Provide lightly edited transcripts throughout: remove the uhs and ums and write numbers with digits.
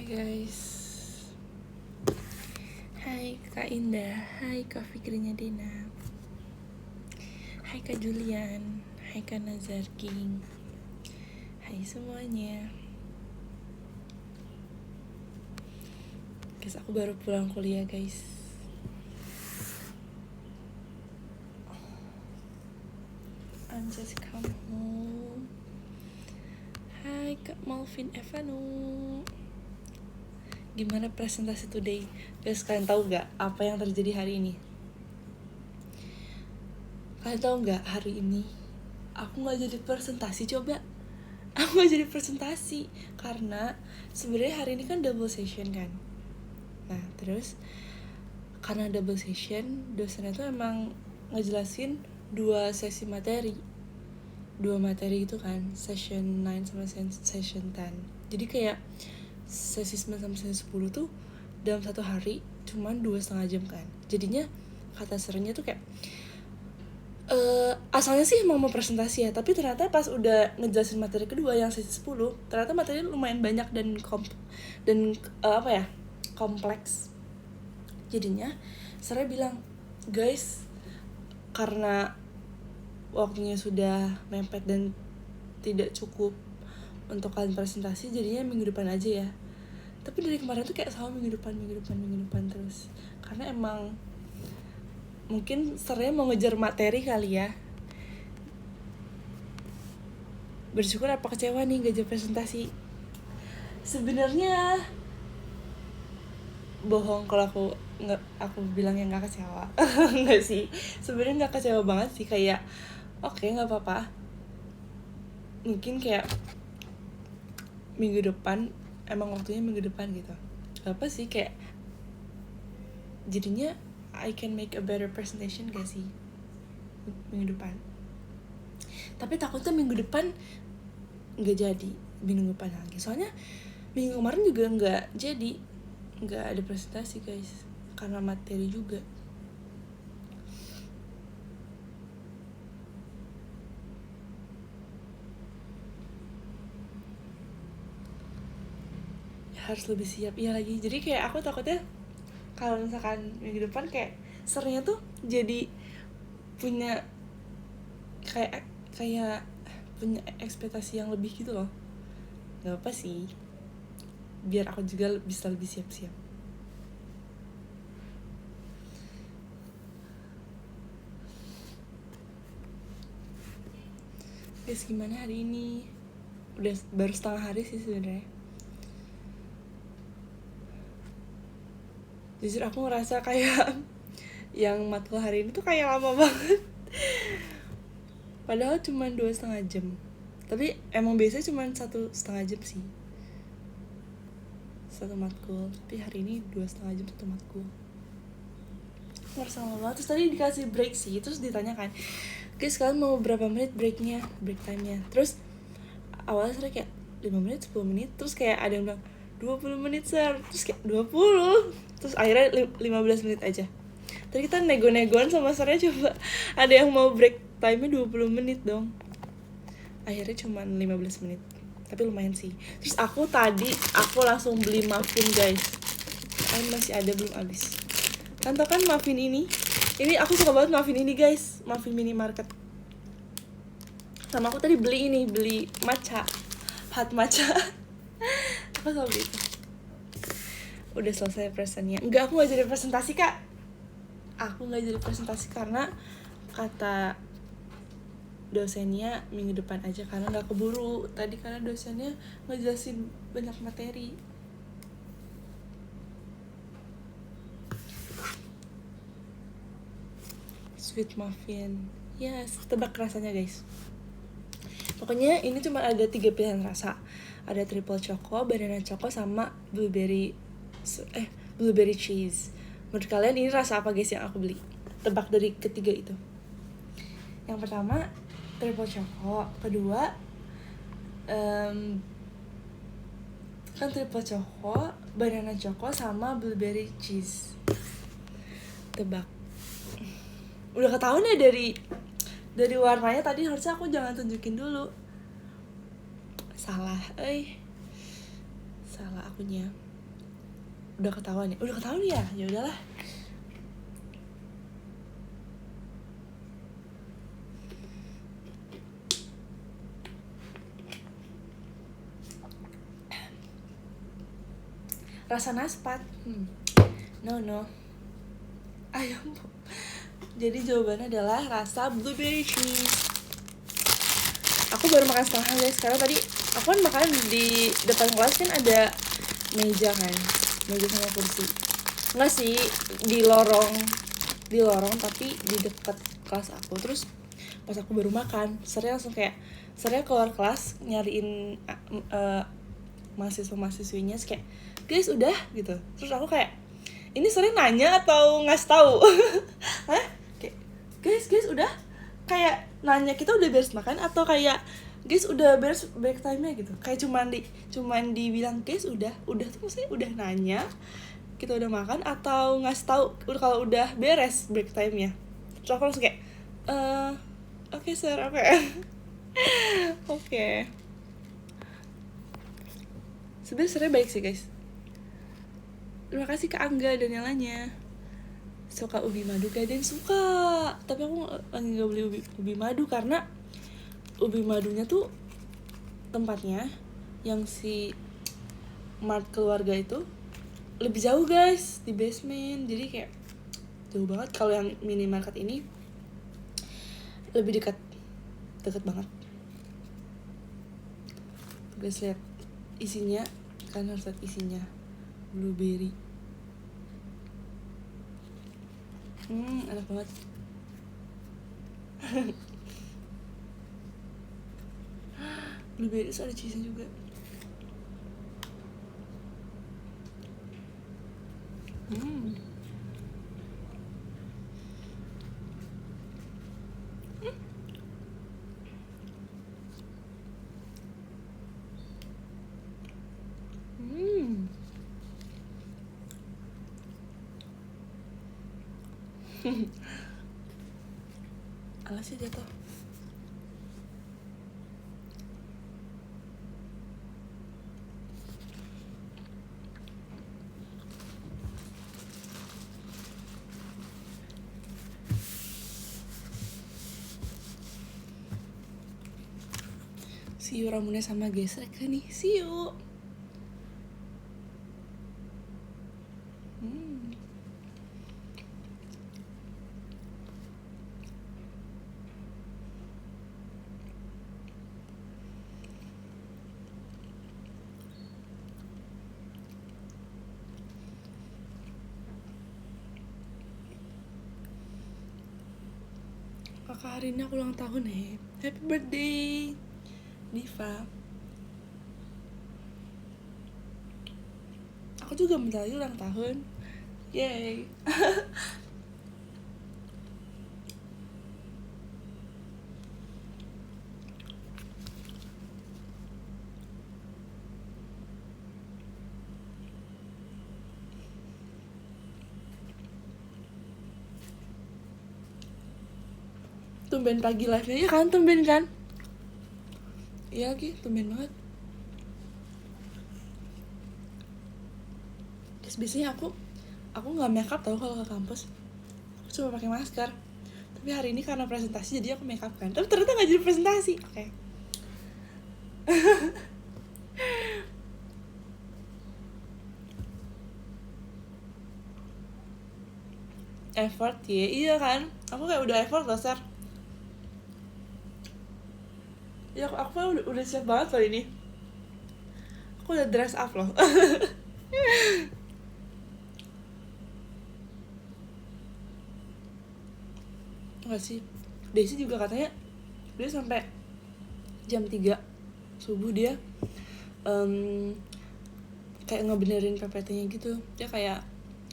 Guys, hai Kak Indah, hai Kak Fikrinya Dina, hai Kak Julian, hai Kak Nazar King, hai semuanya. Guys, aku baru pulang kuliah guys. I'm just come home. Hai Kak Malvin Evanu, gimana presentasi today? Guys, kalian tahu gak apa yang terjadi hari ini? Kalian tahu gak hari ini aku gak jadi presentasi coba? Aku gak jadi presentasi karena sebenarnya hari ini kan double session kan. Nah terus karena double session, dosennya tuh emang ngejelasin 2 sesi materi, 2 materi itu kan, session 9 sama session 10. Jadi kayak sesi 9 sama sesi 10 tuh dalam satu hari cuman 2,5 jam kan. Jadinya kata serunya tuh kayak asalnya sih emang mau presentasi ya, tapi ternyata pas udah ngejelasin materi kedua yang sesi 10, ternyata materinya lumayan banyak dan kompleks. Jadinya saya bilang, guys, karena waktunya sudah mepet dan tidak cukup untuk kalian presentasi, jadinya minggu depan aja ya. Tapi dari kemarin tuh kayak selalu minggu depan terus. Karena emang mungkin sernya mau ngejar materi kali ya. Bersyukur apa kecewa nih gak jadi presentasi? Sebenarnya bohong kalau aku bilangnya nggak kecewa. Nggak sih, sebenarnya nggak kecewa banget sih, kayak oke, nggak apa-apa. Mungkin kayak minggu depan, emang waktunya minggu depan gitu. Gak apa sih, kayak jadinya I can make a better presentation gak sih minggu depan. Tapi takutnya minggu depan nggak jadi minggu depan lagi, soalnya minggu kemarin juga nggak jadi, nggak ada presentasi guys, karena materi juga. Harus lebih siap, iya lagi. Jadi kayak aku takutnya kalau misalkan minggu depan kayak sernya tuh jadi punya kayak punya ekspektasi yang lebih gitu loh. Gak apa sih, biar aku juga bisa lebih siap-siap. Guys, gimana hari ini? Udah baru setengah hari sih sebenarnya. Jujur aku ngerasa kayak yang matkul hari ini tuh kayak lama banget. Padahal cuma 2,5 jam. Tapi emang biasanya cuma 1,5 jam sih satu matkul, tapi hari ini 2,5 jam satu matkul. Ngerasa lama banget. Terus tadi dikasih break sih, terus ditanyakan, guys kalian mau berapa menit break time-nya? Terus awalnya saya kayak 5 menit, 10 menit, terus kayak ada yang bilang 20 menit sir, terus kayak 20, terus akhirnya 15 menit aja. Tadi kita nego-negoan sama sarnya, coba ada yang mau break time-nya 20 menit dong. Akhirnya cuma 15 menit, tapi lumayan sih. Terus aku langsung beli muffin guys, masih ada, belum habis. Kan tau kan muffin ini aku suka banget muffin ini guys, muffin minimarket. Sama aku tadi beli matcha, hot matcha. Aku selalu beli itu. Udah selesai presentnya. Enggak, aku gak jadi presentasi kak. Aku gak jadi presentasi karena kata dosennya minggu depan aja, karena gak keburu tadi, karena dosennya ngejelasin banyak materi. Sweet muffin, yes, tebak rasanya guys. Pokoknya ini cuma ada 3 pilihan rasa. Ada triple choco, banana choco, sama blueberry cheese. Menurut kalian ini rasa apa guys yang aku beli? Tebak dari ketiga itu. Yang pertama triple choco, kedua kan triple choco, banana choco, sama blueberry cheese. Tebak. Udah ketahuan ya dari warnanya tadi, harusnya aku jangan tunjukin dulu. Salah akunya. udah ketahuan ya, ya udahlah. Rasa naspat, no, ayam. Jadi jawabannya adalah rasa blueberry cheese. Aku baru makan setengah guys, karena tadi aku kan makan di depan kelas kan ada meja sama kursi. Enggak sih, di lorong tapi di dekat kelas aku. Terus pas aku baru makan, Sernya langsung kayak keluar kelas nyariin mahasiswa-mahasiswinya kayak, guys udah gitu. Terus aku kayak, ini Sernya nanya atau ngasih tahu? Hah? Kayak, guys udah, kayak nanya kita udah beres makan atau kayak guys udah beres break time-nya gitu. Kayak cuman dibilang guys udah tuh maksudnya udah nanya kita udah makan atau ngasih tahu kalau udah beres break time-nya. Terus aku langsung kayak oke, sir, oke. Oke. Sebenarnya baik sih guys. Terima kasih ke Angga dan yang lainnya. Suka ubi madu kayak Dan suka, tapi aku lagi nggak beli ubi madu karena ubi madunya tuh tempatnya yang si mart keluarga itu lebih jauh guys, di basement, jadi kayak jauh banget. Kalau yang minimarket ini lebih dekat banget. Guys lihat isinya, kan harus lihat isinya, blueberry. Enak banget. Blueberry ada cheese-nya juga. Alasnya jatuh. See you, rambutnya sama gesrek kan nih. See you. Kakak hari ini aku ulang tahun nih. Happy birthday Diva. Aku juga bentar lagi ulang tahun. Yay. Tumben pagi live-nya, ya kan, tumben kan? Iya lagi, tumben banget. Terus biasanya aku nggak makeup tau kalau ke kampus. Aku cuma pakai masker. Tapi hari ini karena presentasi jadi aku makeup kan. Tapi ternyata nggak jadi presentasi. Oke. Effort ya, iya kan? Aku kayak udah effort loh, Sir. Ya aku udah siap banget loh ini. Aku udah dress up loh. Enggak sih, Daisy juga katanya dia sampai jam 3 subuh dia kayak ngebenerin PPT-nya gitu. Dia kayak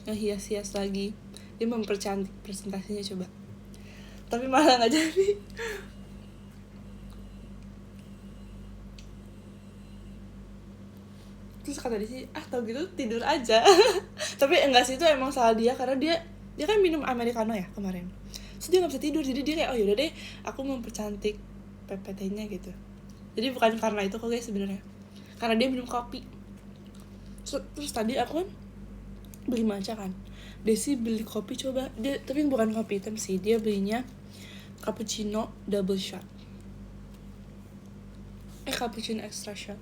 ngehias-hias lagi, dia mempercantik presentasinya coba, tapi malah nggak jadi. Terus kata Daisy, tau gitu tidur aja. Tapi enggak sih, itu emang salah dia karena dia kan minum americano ya kemarin. Terus dia nggak bisa tidur, jadi dia kayak oh yaudah deh aku mempercantik PPT-nya gitu. Jadi bukan karena itu kok guys sebenarnya, karena dia minum kopi. Terus tadi aku kan beli matcha kan. Desi beli kopi, coba dia, tapi bukan kopi hitam sih, dia belinya cappuccino double shot, cappuccino extra shot,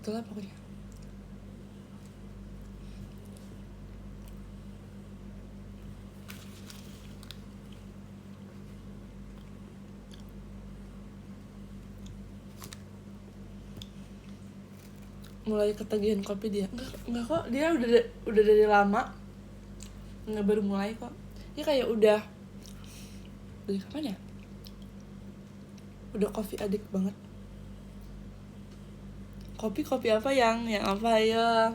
itulah pokoknya. Mulai ketagihan kopi dia. Enggak kok, dia udah dari lama, nggak baru mulai kok. Dia kayak udah dari kapan ya, udah coffee addict banget. Kopi apa yang apa ya?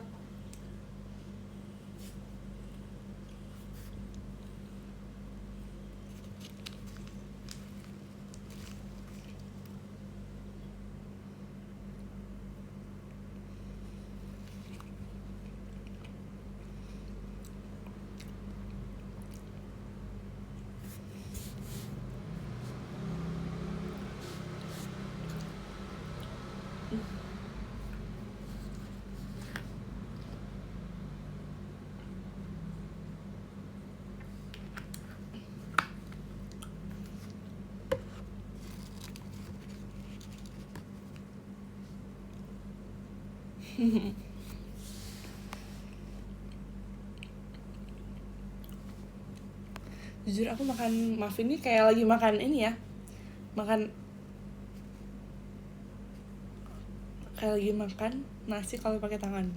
Jujur aku makan muffin ini kayak lagi makan ini ya, makan kayak lagi makan nasi kalau pakai tangan.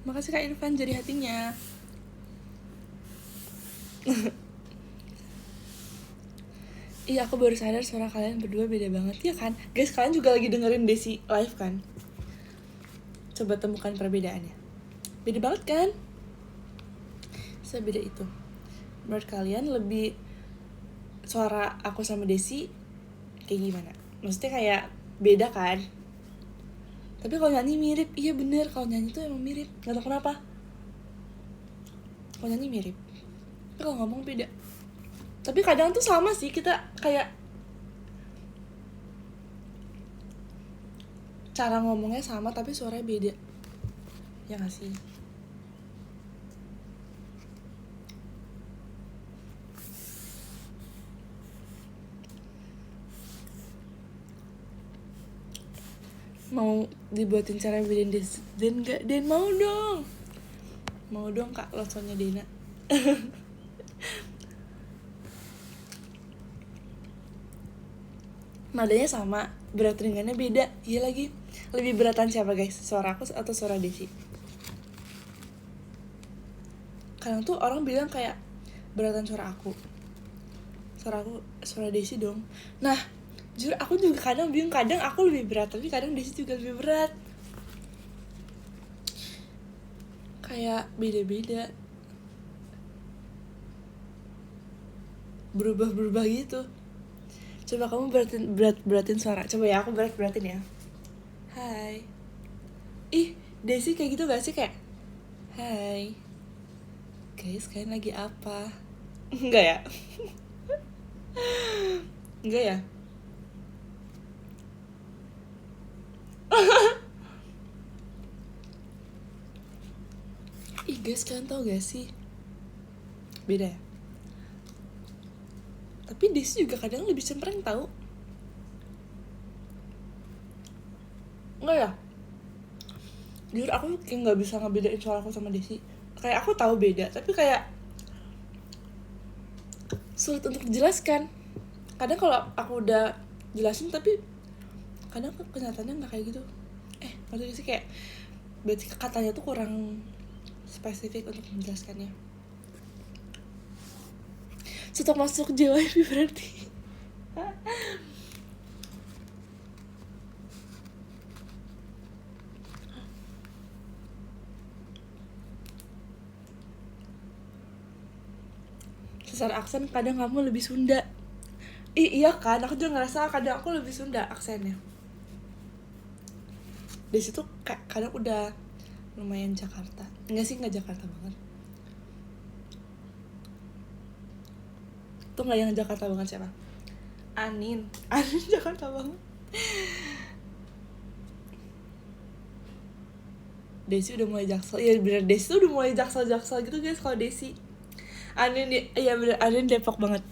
Makasih Kak Irfan jadi hatinya. Iya, aku baru sadar suara kalian berdua beda banget ya kan. Guys, kalian juga lagi dengerin Desi live kan? Coba temukan perbedaannya. Beda banget kan? Sebeda itu. Menurut kalian lebih suara aku sama Desi kayak gimana? Maksudnya kayak beda kan? Tapi kalau nyanyi mirip, iya bener, kalau nyanyi tuh emang mirip, gak tau kenapa. Kalau nyanyi mirip, tapi kalau ngomong beda. Tapi kadang tuh sama sih, kita kayak cara ngomongnya sama tapi suaranya beda. Ya gak sih? Mau dibuatin cara bedain Den gak? Den mau dong. Mau dong Kak, losonya Dena. Nadanya sama, berat ringannya beda. Iya lagi. Lebih beratan siapa guys? Suara aku atau suara Desi? Kadang tuh orang bilang kayak beratan suara aku. Suara Desi dong. Nah, jujur aku juga kadang bingung, kadang aku lebih berat, tapi kadang Desi juga lebih berat. Kayak beda-beda. Berubah-berubah gitu. Coba kamu beratin suara. Coba ya, aku beratin ya. Hai. Ih, Desi kayak gitu gak sih? Kayak hai guys, kalian lagi apa? Enggak ya? Enggak ya? Ih guys, kalian tau gak sih? Beda ya? Tapi Desi juga kadang lebih cempreng tau. Enggak ya? Jujur aku kayak gak bisa ngebedain suara aku sama Desi. Kayak aku tahu beda, tapi kayak sulit untuk dijelaskan. Kadang kalau aku udah jelasin, tapi kadang kenyataannya gak kayak gitu. Maksudnya sih kayak berarti katanya tuh kurang spesifik untuk menjelaskannya. Setelah masuk JYP berarti. Secara aksen kadang kamu lebih Sunda. Iya kan, aku juga ngerasa kadang aku lebih Sunda aksennya. Di situ kadang udah lumayan Jakarta. Enggak sih, enggak Jakarta banget. Tuh nggak yang Jakarta banget siapa? Anin Jakarta banget. Desi udah mulai jaksel. Iya bener, Desi tuh udah mulai jaksel gitu guys kalau Desi. Anin iya bener, Anin Depok banget.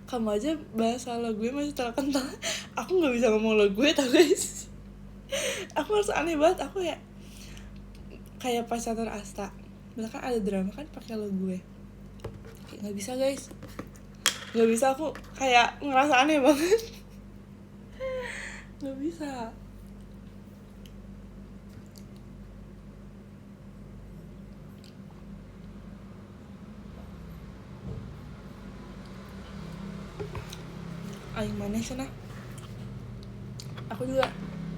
Kamu aja bahasa lo gue masih terkenal. Aku nggak bisa ngomong lo gue tau guys. Aku harus aneh banget. Aku ya kayak pacaran Asta. Misalkan ada drama kan pakai lo gue. Kayak nggak bisa guys. Nggak bisa, aku kayak ngerasa aneh banget. Nggak bisa. Aing maneh sana. Aku juga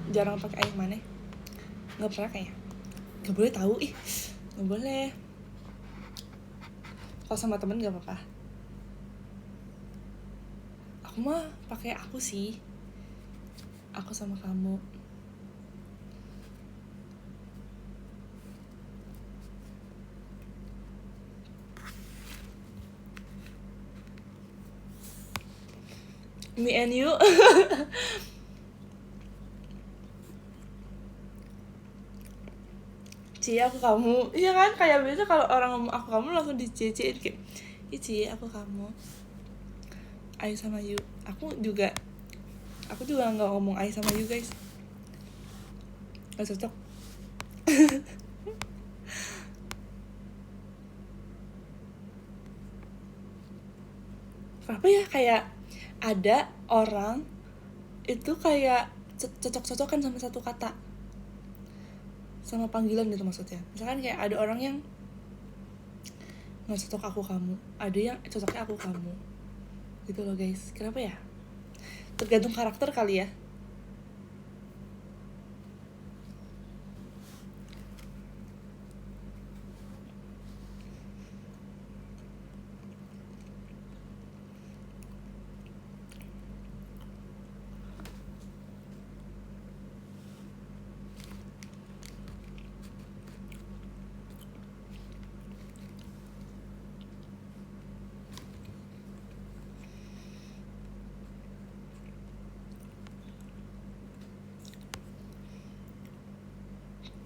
jarang pakai aing maneh. Nggak pernah kayaknya. Nggak boleh tahu ih. Nggak boleh. Kalau sama temen nggak apa-apa. Aku mah pakai aku sih. Aku sama kamu. Me and you. Cie aku kamu. Iya kan, kayak biasa kalau orang ngomong aku kamu langsung dicecein kayak ih Cie aku kamu. I sama you. Aku juga nggak ngomong I sama you guys. Gak cocok. Kenapa ya kayak ada orang itu kayak cocok-cocokan sama satu kata, sama panggilan gitu maksudnya. Misalkan kayak ada orang yang nggak cocok aku kamu, ada yang cocoknya aku kamu gitu loh guys. Kenapa ya? Tergantung karakter kali ya.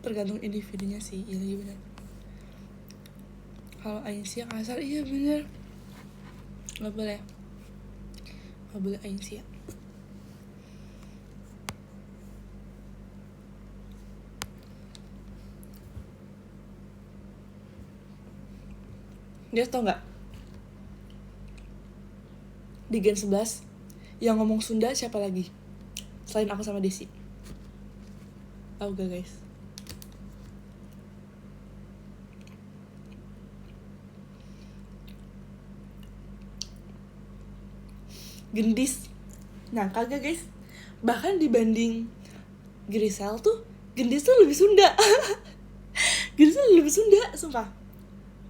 Tergantung individunya sih. Iya lagi bener. Kalau Ainsia kasar, iya bener. Gak boleh Ainsia. Dia tau gak, di Gen 11 yang ngomong Sunda siapa lagi selain aku sama Desi? Tahu gak guys? Gendis. Nah kagak guys, bahkan dibanding Grisel tuh Gendis tuh lebih Sunda. Gendis tuh lebih Sunda sumpah.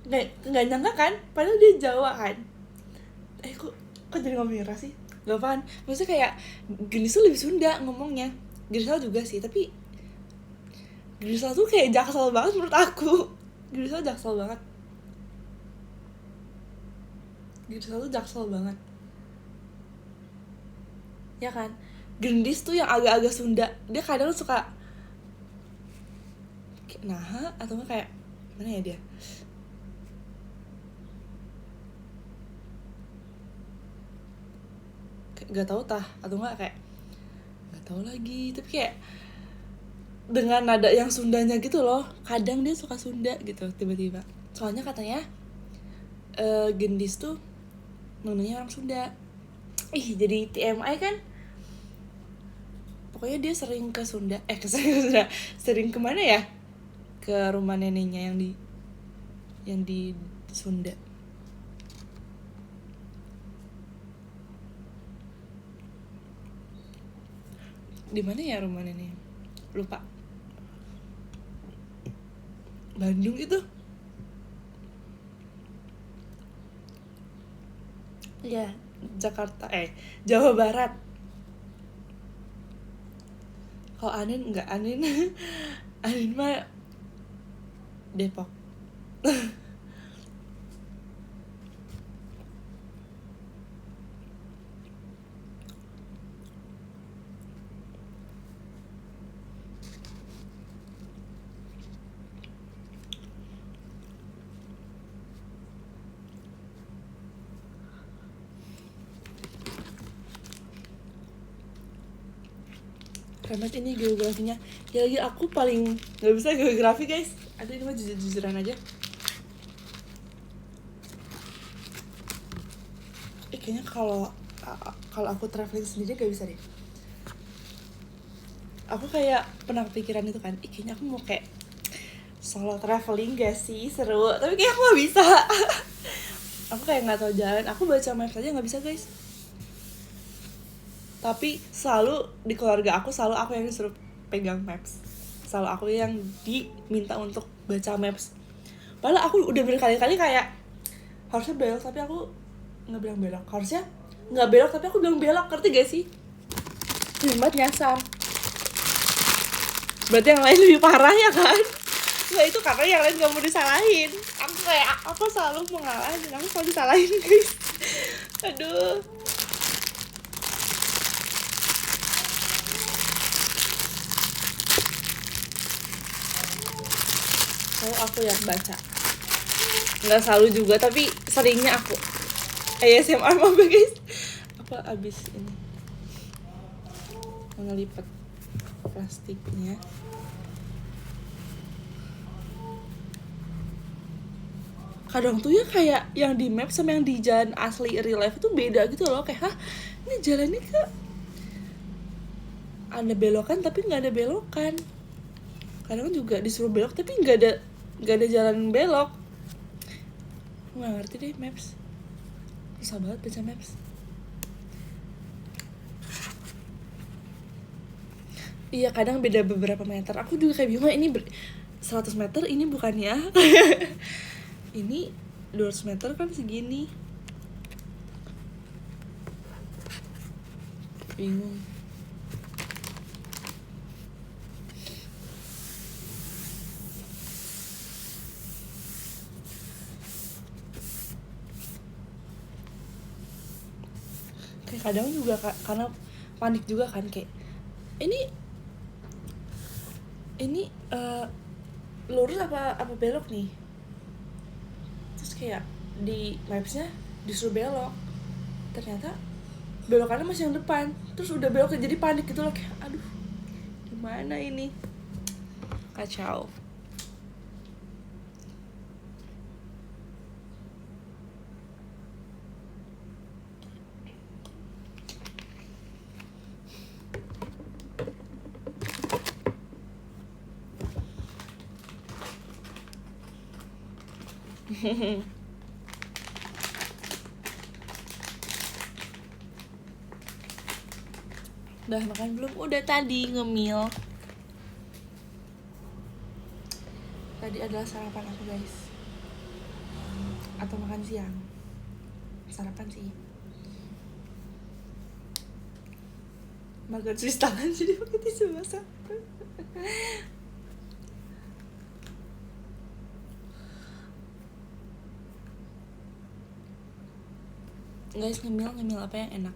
Nggak nyangka kan, padahal dia Jawa kan. Kok jadi ngomongin ras sih? Gak apaan, maksudnya kayak Gendis tuh lebih Sunda ngomongnya. Grisel juga sih, tapi Grisel tuh kayak jaksel banget menurut aku. Grisel jaksel banget. Grisel tuh jaksel banget. Ya kan? Gendis tuh yang agak-agak Sunda. Dia kadang suka kayak nah atau enggak kayak mana ya dia? Kayak gak tahu tah atau enggak kayak gak tahu lagi, tapi kayak dengan nada yang Sundanya gitu loh. Kadang dia suka Sunda gitu tiba-tiba. Soalnya katanya Gendis tuh nontonnya orang Sunda. Ih jadi TMI kan. Pokoknya dia sering ke Sunda. Sering kemana ya? Ke rumah neneknya yang di Sunda. Di mana ya rumahnya nih? Lupa. Bandung itu. Ya, Jakarta, Jawa Barat. Kalau Anin enggak, Anin Anin mah Depok. Karena ini geografinya. Ya lagi aku paling nggak bisa geografi guys. Aduh ini mah jujur-jujuran aja. Kayaknya kalau aku traveling sendiri gak bisa deh. Aku kayak pernah kepikiran itu kan, kayaknya aku mau kayak solo traveling gak sih, seru. Tapi kayak aku gak bisa. Aku kayak gak tahu jalan. Aku baca maps aja gak bisa guys. Tapi selalu di keluarga aku, selalu aku yang disuruh pegang maps. Selalu aku yang diminta untuk baca maps. Padahal aku udah berkali-kali kayak harusnya belok tapi aku gak bilang belok. Harusnya gak belok tapi aku bilang belok. Ngerti gak sih? Hemat nyasar. Berarti yang lain lebih parah ya kan? Nah itu karena yang lain gak mau disalahin. Aku kayak, aku selalu mengalah dan aku selalu disalahin guys. Aduh. Selalu aku yang baca. Gak selalu juga, tapi seringnya aku. ASMR mah guys. Apa abis ini ngelipet plastiknya. Kadang tuh ya kayak yang di map sama yang di jalan asli real life itu beda gitu loh. Kayak, hah ini jalannya ke ada belokan tapi nggak ada belokan. Kadang juga disuruh belok tapi nggak ada jalan belok. Aku nggak ngerti deh maps. Susah banget baca maps. Iya kadang beda beberapa meter. Aku juga kayak bingung ini 100 meter ini bukan ya. Ini 200 meter kan segini. Bingung. Kayak kadang juga karena panik juga kan kayak ini lurus apa belok nih. Terus kayak di mapsnya disuruh belok, ternyata belokannya masih yang depan. Terus udah belok jadi panik gitu loh, kayak aduh gimana ini, kacau. Udah makan belum? Udah tadi ngemil. Tadi adalah sarapan aku guys. Atau makan siang. Sarapan sih. Makan cuci tangan jadi pakai tisu basah. Guys, ngemil apa yang enak?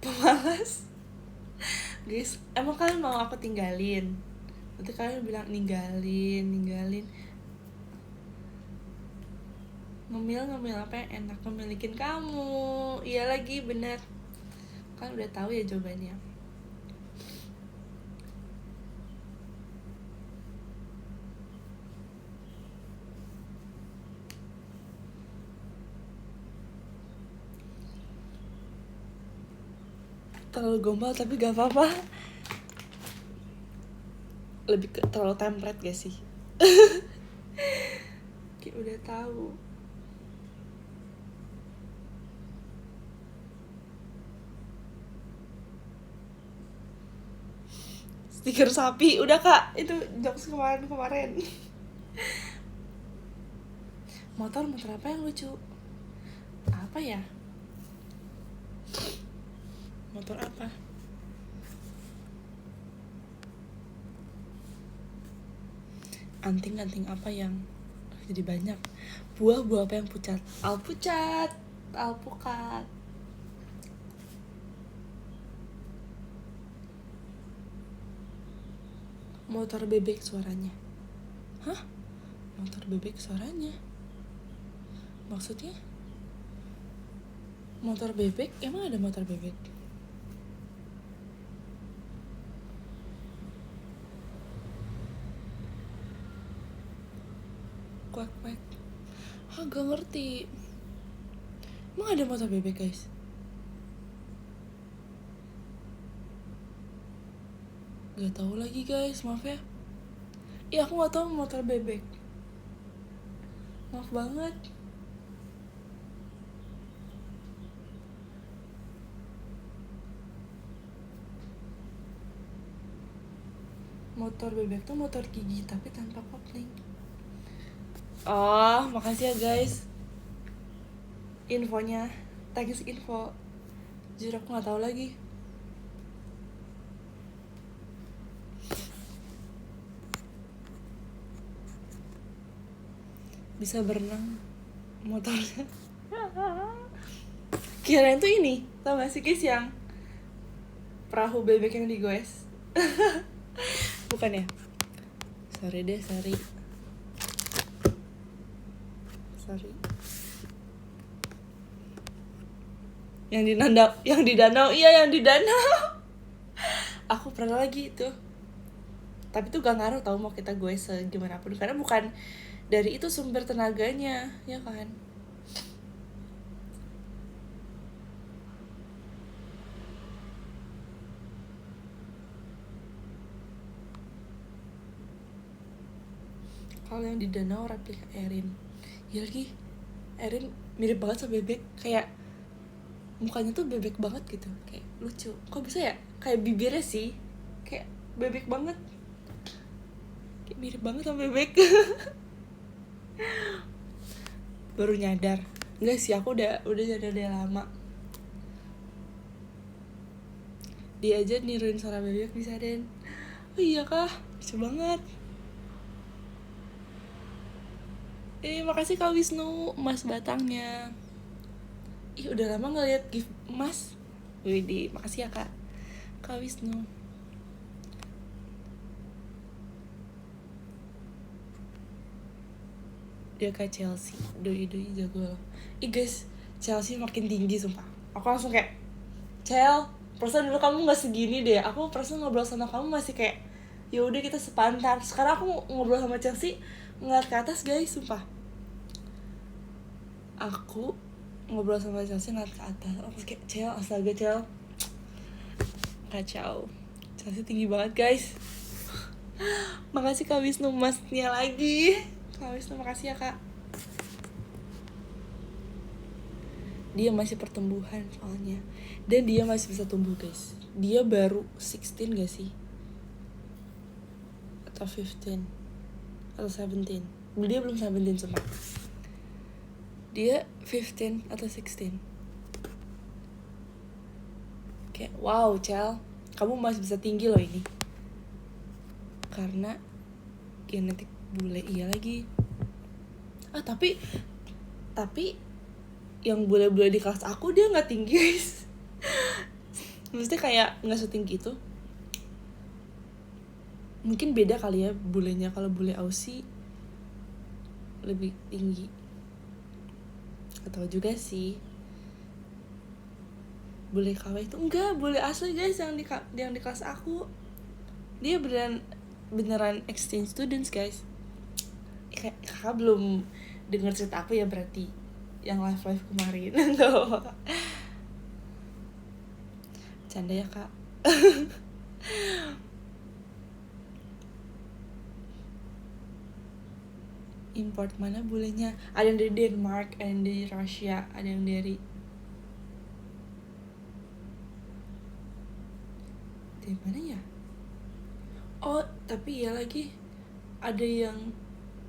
Pemalas. Guys, emang kalian mau aku tinggalin? Nanti kalian bilang ninggalin. Ngemil apa yang enak? Memilikin kamu. Iya lagi, bener. Kan udah tahu ya jawabannya. Terlalu gombal tapi gak apa-apa. Lebih ke terlalu template gak sih? Kayak udah tahu. stiker sapi. Udah kak, itu jokes kemarin. Motor apa yang lucu? Apa ya? Motor apa? Anting apa yang jadi banyak? Buah apa yang pucat? Alpukat. Motor bebek suaranya. Hah? Motor bebek suaranya? Maksudnya? Motor bebek? Emang ada motor bebek? Kuak. Hah, gak ngerti. Emang ada motor bebek guys? Gak tahu lagi guys, maaf ya. Iya aku gak tahu motor bebek. Maaf banget. Motor bebek tuh motor gigi tapi tanpa kopling. Oh, makasih ya guys. Infonya, thanks info. Jujur aku gak tahu lagi. Bisa berenang motornya. Kirain tuh ini, tau gak sih guys yang perahu bebek yang digoes? Bukan ya? Sorry. Yang di danau. Aku pernah lagi itu. Tapi tuh gak ngaruh tau mau kita goes gimana pun, karena bukan dari itu sumber tenaganya, ya kan? Kalau yang di danau replika Erin. Ya lagi, Erin mirip banget sama bebek, kayak mukanya tuh bebek banget gitu, kayak lucu. Kok bisa ya? Kayak bibirnya sih, kayak bebek banget, kayak mirip banget sama bebek. Baru nyadar. Enggak sih, aku udah nyadar dari lama. Dia aja niruin suara bebek bisa, Den. Oh iya kah? Lucu banget. Makasih Kak Wisnu, emas batangnya. Ih, udah lama gak liat gift emas. Widih, makasih ya Kak Wisnu. Dia kayak Chelsea, doi jago loh. Ih guys, Chelsea makin tinggi sumpah. Aku langsung kayak, Chel, perasaan dulu kamu gak segini deh. Aku perasaan ngobrol sama kamu masih kayak, ya udah kita sepantar. Sekarang aku ngobrol sama Chelsea ngeliat ke atas guys, sumpah. Aku ngobrol sama Chelsea ngeliat ke atas. Aku kayak, Chel, astaga Chel, kacau. Chelsea tinggi banget guys. Makasih Kak Wisnu emasnya lagi. Kak Wisnu makasih ya Kak. Dia masih pertumbuhan soalnya. Dan dia masih bisa tumbuh guys. Dia baru 16 gak sih? Atau 15 atau 17. Dia belum 17 sumpah. Dia 15 atau 16. Kayak wow Chel, kamu masih bisa tinggi loh ini. Karena genetik bule. Iya lagi. Tapi yang bule-bule di kelas aku dia gak tinggi guys. Maksudnya kayak gak setinggi itu. Mungkin beda kali ya bulenya. Kalau bule Aussie lebih tinggi. Gak tau juga sih. Bule KW itu enggak, bule asli guys yang di kelas aku. Dia beneran exchange students guys. Kakak belum denger cerita aku ya berarti yang live kemarin. Canda ya Kak. Import mana bulenya? Ada yang dari Denmark, ada yang dari Rusia, ada yang dari mana ya? Oh tapi ya lagi, ada yang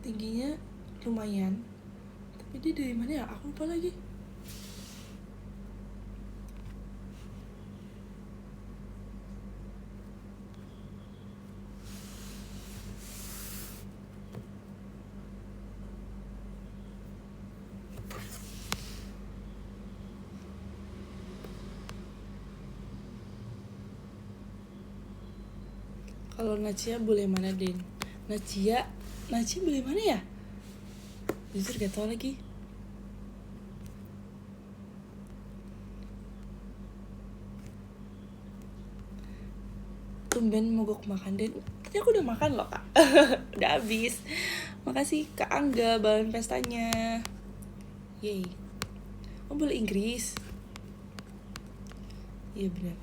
tingginya lumayan, tapi dia dari mana ya, aku lupa lagi. Kalau Nacia boleh mana, Den? Nacia boleh mana ya? Jujur gak tau lagi. Tumben mogok makan, Den. Tadi aku udah makan loh, Kak. Udah habis. Makasih Kak Angga, balon pestanya. Yeay. Oh boleh Inggris. Iya benar.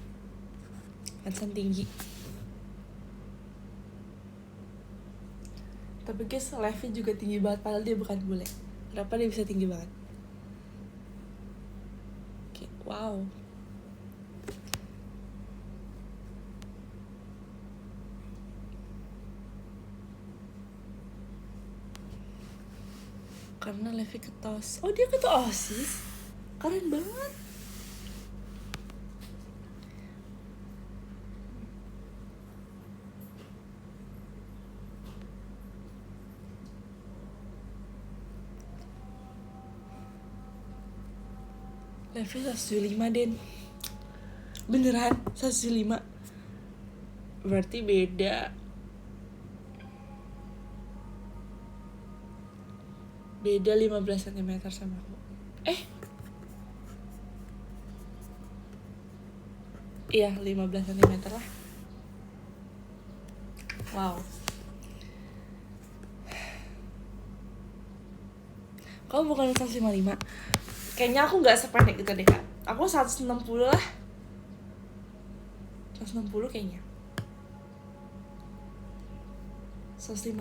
Pantesan tinggi. Tapi guys, live-nya juga tinggi banget, padahal dia bukan bule. Kenapa dia bisa tinggi banget? Oke, wow. Karena live-nya ketos. Oh dia ketua OSIS? Keren banget. Live-nya 175, Den. Beneran 175. Berarti beda 15 cm sama aku. Iya 15 cm lah. Wow. Kamu bukan 155. Kayaknya aku gak sependek itu deh, Kak. Aku 160 lah. 160 kayaknya. 155.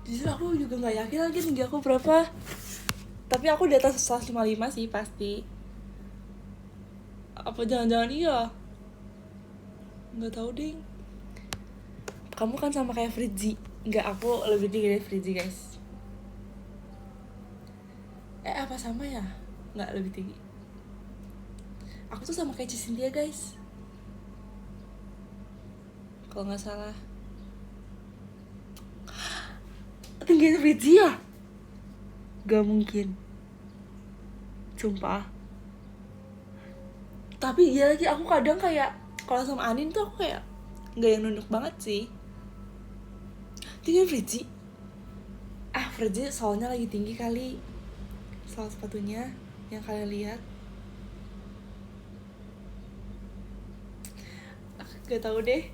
Justru aku juga gak yakin lagi tinggi aku berapa. Tapi aku di atas 155 sih pasti. Apa jangan-jangan iya? Gak tahu deh. Kamu kan sama kayak Fritzi. Enggak, aku lebih tinggi dari Fritzi, guys. Apa sama ya? Nggak, lebih tinggi. Aku tuh sama kayak Cynthia, guys. Kalau nggak salah. Tingginya Fritzi ya? Gak mungkin. Sumpah. Tapi iya lagi, aku kadang kayak kalau sama Anin tuh aku kayak nggak yang nunduk banget sih. Tingginya Fritzi. Fritzi soalnya lagi tinggi kali. Soal sepatunya yang kalian lihat. Gak tahu deh.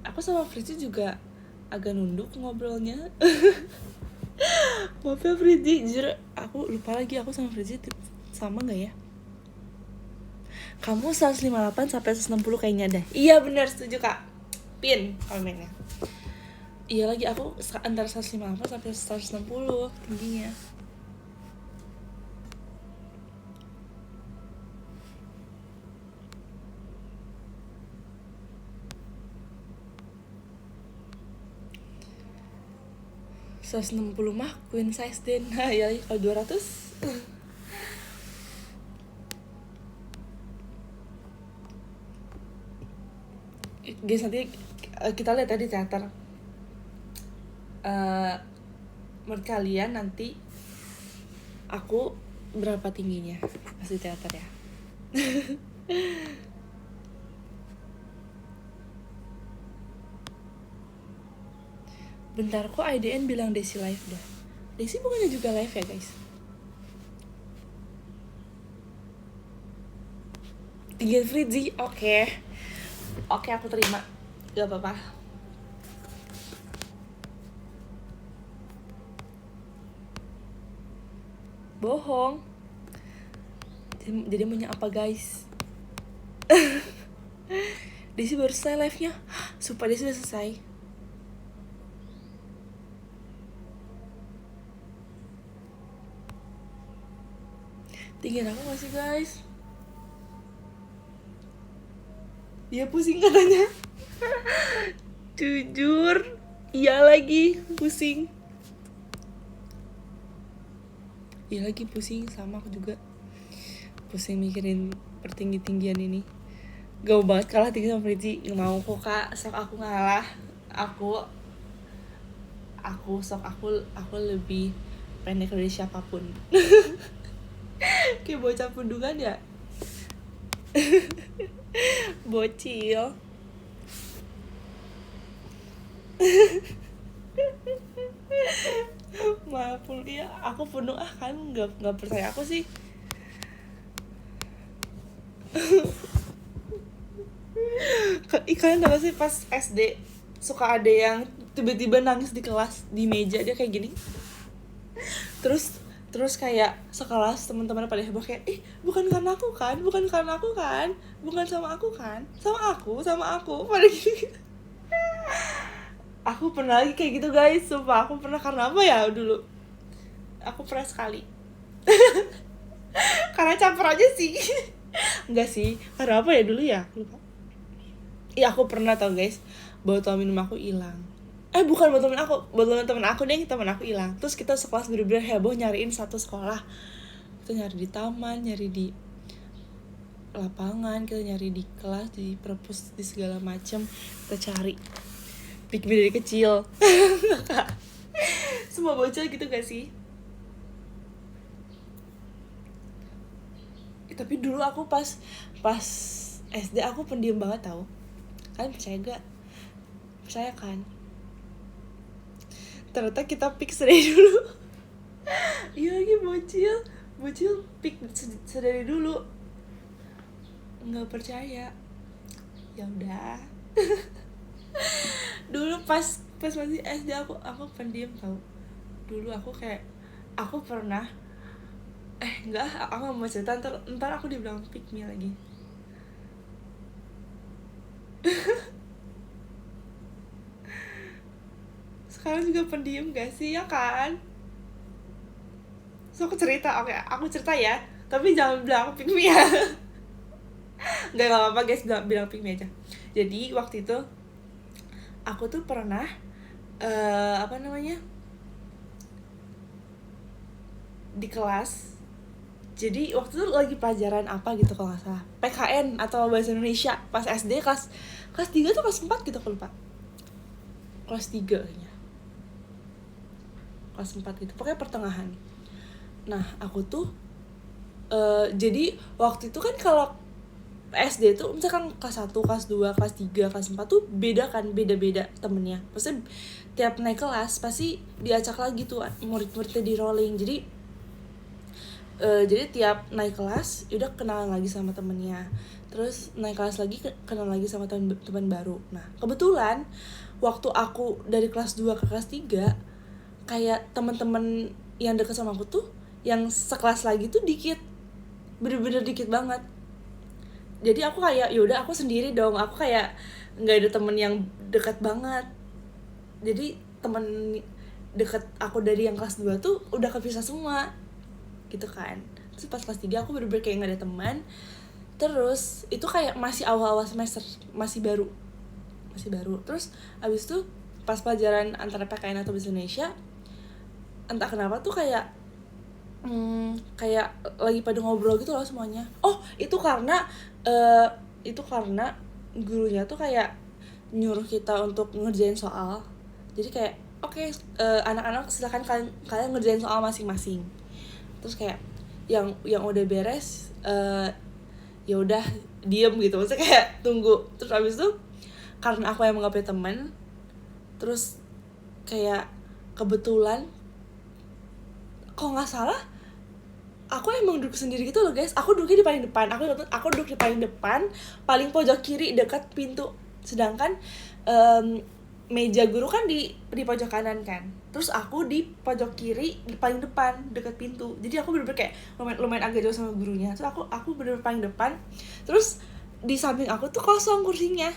Aku sama Fritzi juga agak nunduk ngobrolnya. Maaf ya Fritzi, jujur aku lupa lagi aku sama Fritzi sama gak ya? Kamu 158 sampai 160 kayaknya deh. Iya benar, setuju Kak. Pin komennya. Iya lagi, aku antara 158 sampai 160 tingginya. ...160 mah queen size Den. Ya lagi kalau 200 guys, nanti kita lihat ya di teater. Menurut kalian nanti aku berapa tingginya pas di teater ya? Bentar, kok IDN bilang Desi live dah? Desi bukannya juga live ya guys? Tinggi Fritzi, oke, aku terima, gak apa-apa. Bohong. Jadi maunya apa guys? Desi baru selesai live-nya. Sumpah Desi udah selesai. Tinggiin aku gak sih guys? Dia pusing katanya. Jujur, iya lagi pusing. Iya lagi pusing, sama aku juga. Pusing mikirin pertinggi-tinggian ini. Gak mau banget kalah tinggi sama Fritzi. Gak mau kok kak, sok aku ngalah. Aku lebih pendek dari siapapun. Kayak bocah pundungan ya. Bocil. Maafun ya, aku penuh kan nggak percaya aku sih. Kalian tahu sih pas SD suka ada yang tiba-tiba nangis di kelas di meja dia kayak gini. Terus kayak sekelas teman-teman pada heboh kayak bukan karena aku kan, bukan sama aku kan, sama aku pada gini. Aku pernah lagi kayak gitu guys, sumpah aku pernah. Karena apa ya dulu? Aku pernah sekali. Karena caper aja sih. Enggak sih, karena apa ya dulu ya? Lupa. Iya aku pernah tau guys, botol minum aku hilang. Bukan botol temen aku deh, temen aku hilang. Terus kita sekelas bener-bener heboh nyariin satu sekolah. Kita nyari di taman, nyari di lapangan, kita nyari di kelas, di perpus, di segala macam. Kita cari. Pikir dari kecil. Semua bocil gitu gak sih? Tapi dulu aku pas SD aku pendiam banget tau. Kalian percaya gak? Percaya kan? Ternyata kita pick sedari dulu. Iya lagi bocil pick sedari dulu. Nggak percaya. Ya udah. Dulu pas masih SD aku pendiam tau. Dulu aku kayak aku pernah enggak, aku gak mau cerita, ntar aku dibilang pick me lagi. Sekarang juga pendiam gak sih, ya kan? So aku cerita, oke, aku cerita ya. Tapi jangan bilang pick me ya. Gak apa-apa guys, bilang pick me aja. Jadi waktu itu aku tuh pernah di kelas. Jadi waktu itu lagi pelajaran apa gitu kalau nggak salah, PKN atau bahasa Indonesia pas SD kelas 3 tuh kelas 4 gitu, aku lupa. Kelas 3 kayaknya. Kelas 4 gitu, pokoknya pertengahan. Nah, aku tuh jadi waktu itu kan kalau SD tuh misalkan kelas 1, kelas 2, kelas 3, kelas 4 tuh beda-beda temennya. Maksudnya tiap naik kelas pasti diacak lagi tuh murid-muridnya di rolling. Jadi tiap naik kelas udah kenalan lagi sama temennya, terus naik kelas lagi kenal lagi sama teman baru. Nah kebetulan waktu aku dari kelas 2 ke kelas 3 kayak teman-teman yang deket sama aku tuh yang sekelas lagi tuh dikit, bener-bener dikit banget. Jadi aku kayak yaudah aku sendiri dong, aku kayak nggak ada temen yang dekat banget. Jadi temen deket aku dari yang kelas 2 tuh udah kepisah semua gitu kan. Terus pas kelas 3 aku bener-bener kayak gak ada teman. Terus itu kayak masih awal-awal semester, masih baru. Terus abis itu pas pelajaran antara PKN atau bahasa Indonesia, entah kenapa tuh kayak lagi pada ngobrol gitu loh semuanya. Itu karena gurunya tuh kayak nyuruh kita untuk ngerjain soal. Jadi kayak oke, anak-anak silakan kalian ngerjain soal masing-masing. Terus kayak yang udah beres ya udah diem gitu, maksudnya kayak tunggu. Terus abis itu karena aku emang gak punya teman, terus kayak kebetulan kalau nggak salah aku emang duduk sendiri gitu loh guys. Aku duduknya di paling depan, aku duduk di paling depan, paling pojok kiri dekat pintu. Sedangkan meja guru kan di pojok kanan kan. Terus aku di pojok kiri di paling depan dekat pintu. Jadi aku bener-bener kayak lumayan agak jauh sama gurunya. Terus aku bener-bener paling depan. Terus di samping aku tuh kosong kursinya.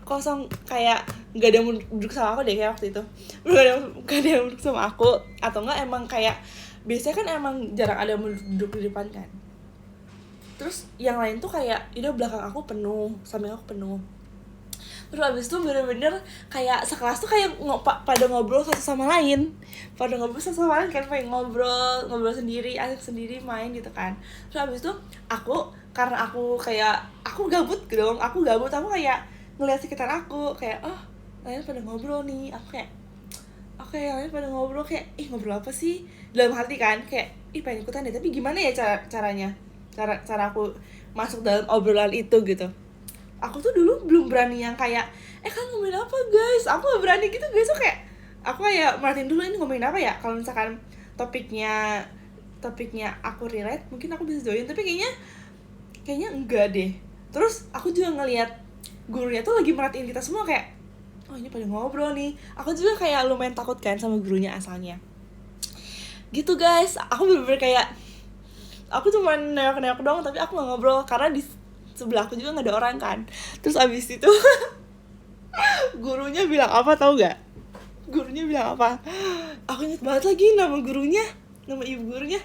Kosong, kayak gak ada yang duduk sama aku deh kayak waktu itu. Gak ada yang duduk sama aku. Atau enggak emang kayak biasanya kan emang jarang ada yang duduk di depan kan. terus yang lain tuh kayak udah belakang aku penuh, samping aku penuh. Terus abis itu bener-bener kayak sekelas tuh kayak pada ngobrol satu sama lain, kan, pengen ngobrol sendiri, asik sendiri, main gitu kan. Terus abis itu karena aku kayak aku gabut aku kayak ngeliat sekitar aku kayak lain pada ngobrol nih, aku kayak oke, yang lain pada ngobrol kayak ngobrol apa sih dalam hati kan, kayak pengen ikutan deh, tapi gimana ya caranya cara aku masuk dalam obrolan itu gitu. Aku tuh dulu belum berani yang kayak kan ngomongin apa guys, aku gak berani gitu guys. So kayak aku kayak merhatiin dulu ini ngomongin apa ya, kalau misalkan topiknya aku relate mungkin aku bisa join, tapi kayaknya enggak deh. Terus aku juga ngelihat gurunya tuh lagi merhatiin kita semua kayak ini pada ngobrol nih. Aku juga kayak lumayan takut kan sama gurunya asalnya gitu guys. Aku bener-bener kayak aku cuma nengok-nengok doang, tapi aku gak ngobrol karena di sebelah aku juga gak ada orang kan. Terus abis itu gurunya bilang apa tau gak? Gurunya bilang apa? Aku inget banget lagi nama ibu gurunya.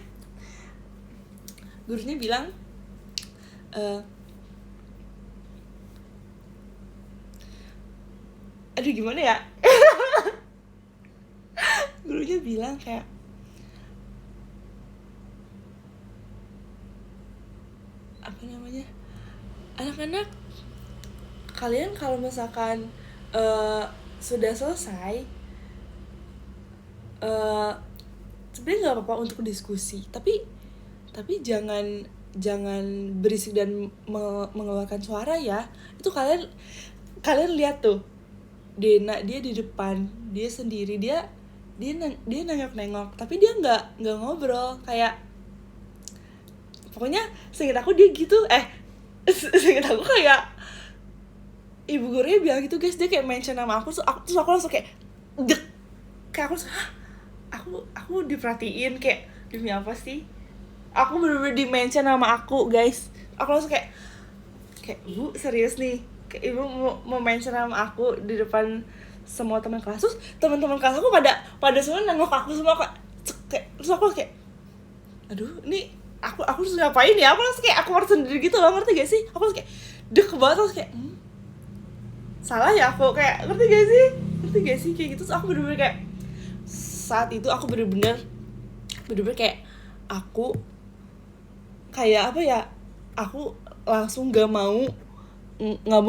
Gurunya bilang aduh gimana ya. Gurunya bilang kayak apa namanya, anak-anak kalian kalau misalkan sudah selesai sebenarnya nggak apa-apa untuk diskusi, tapi jangan berisik dan mengeluarkan suara ya. Itu kalian lihat tuh Dena, dia di depan, dia sendiri, dia nengok-nengok, tapi dia nggak ngobrol. Kayak pokoknya seinget aku dia gitu, seinget aku kayak ibu gurunya bilang gitu guys, dia kayak mention nama aku, terus aku langsung kayak kayak aku diperhatiin, kayak demi apa sih, aku bener-bener di-mention nama aku guys. Aku langsung kayak Bu serius nih, kayak ibu mau mention nama aku di depan semua teman kelas. Terus teman-teman kelas aku pada semua nengok aku semua kayak, terus aku kayak aduh ini aku harus ngapain ya. Aku langsung kayak aku harus sendiri gitu loh, ngerti gak sih? Aku langsung kayak dek banget, terus kayak salah ya aku, kayak ngerti gak sih kayak gitu. Terus aku bener-bener kayak saat itu aku bener-bener kayak aku kayak apa ya, aku langsung gak mau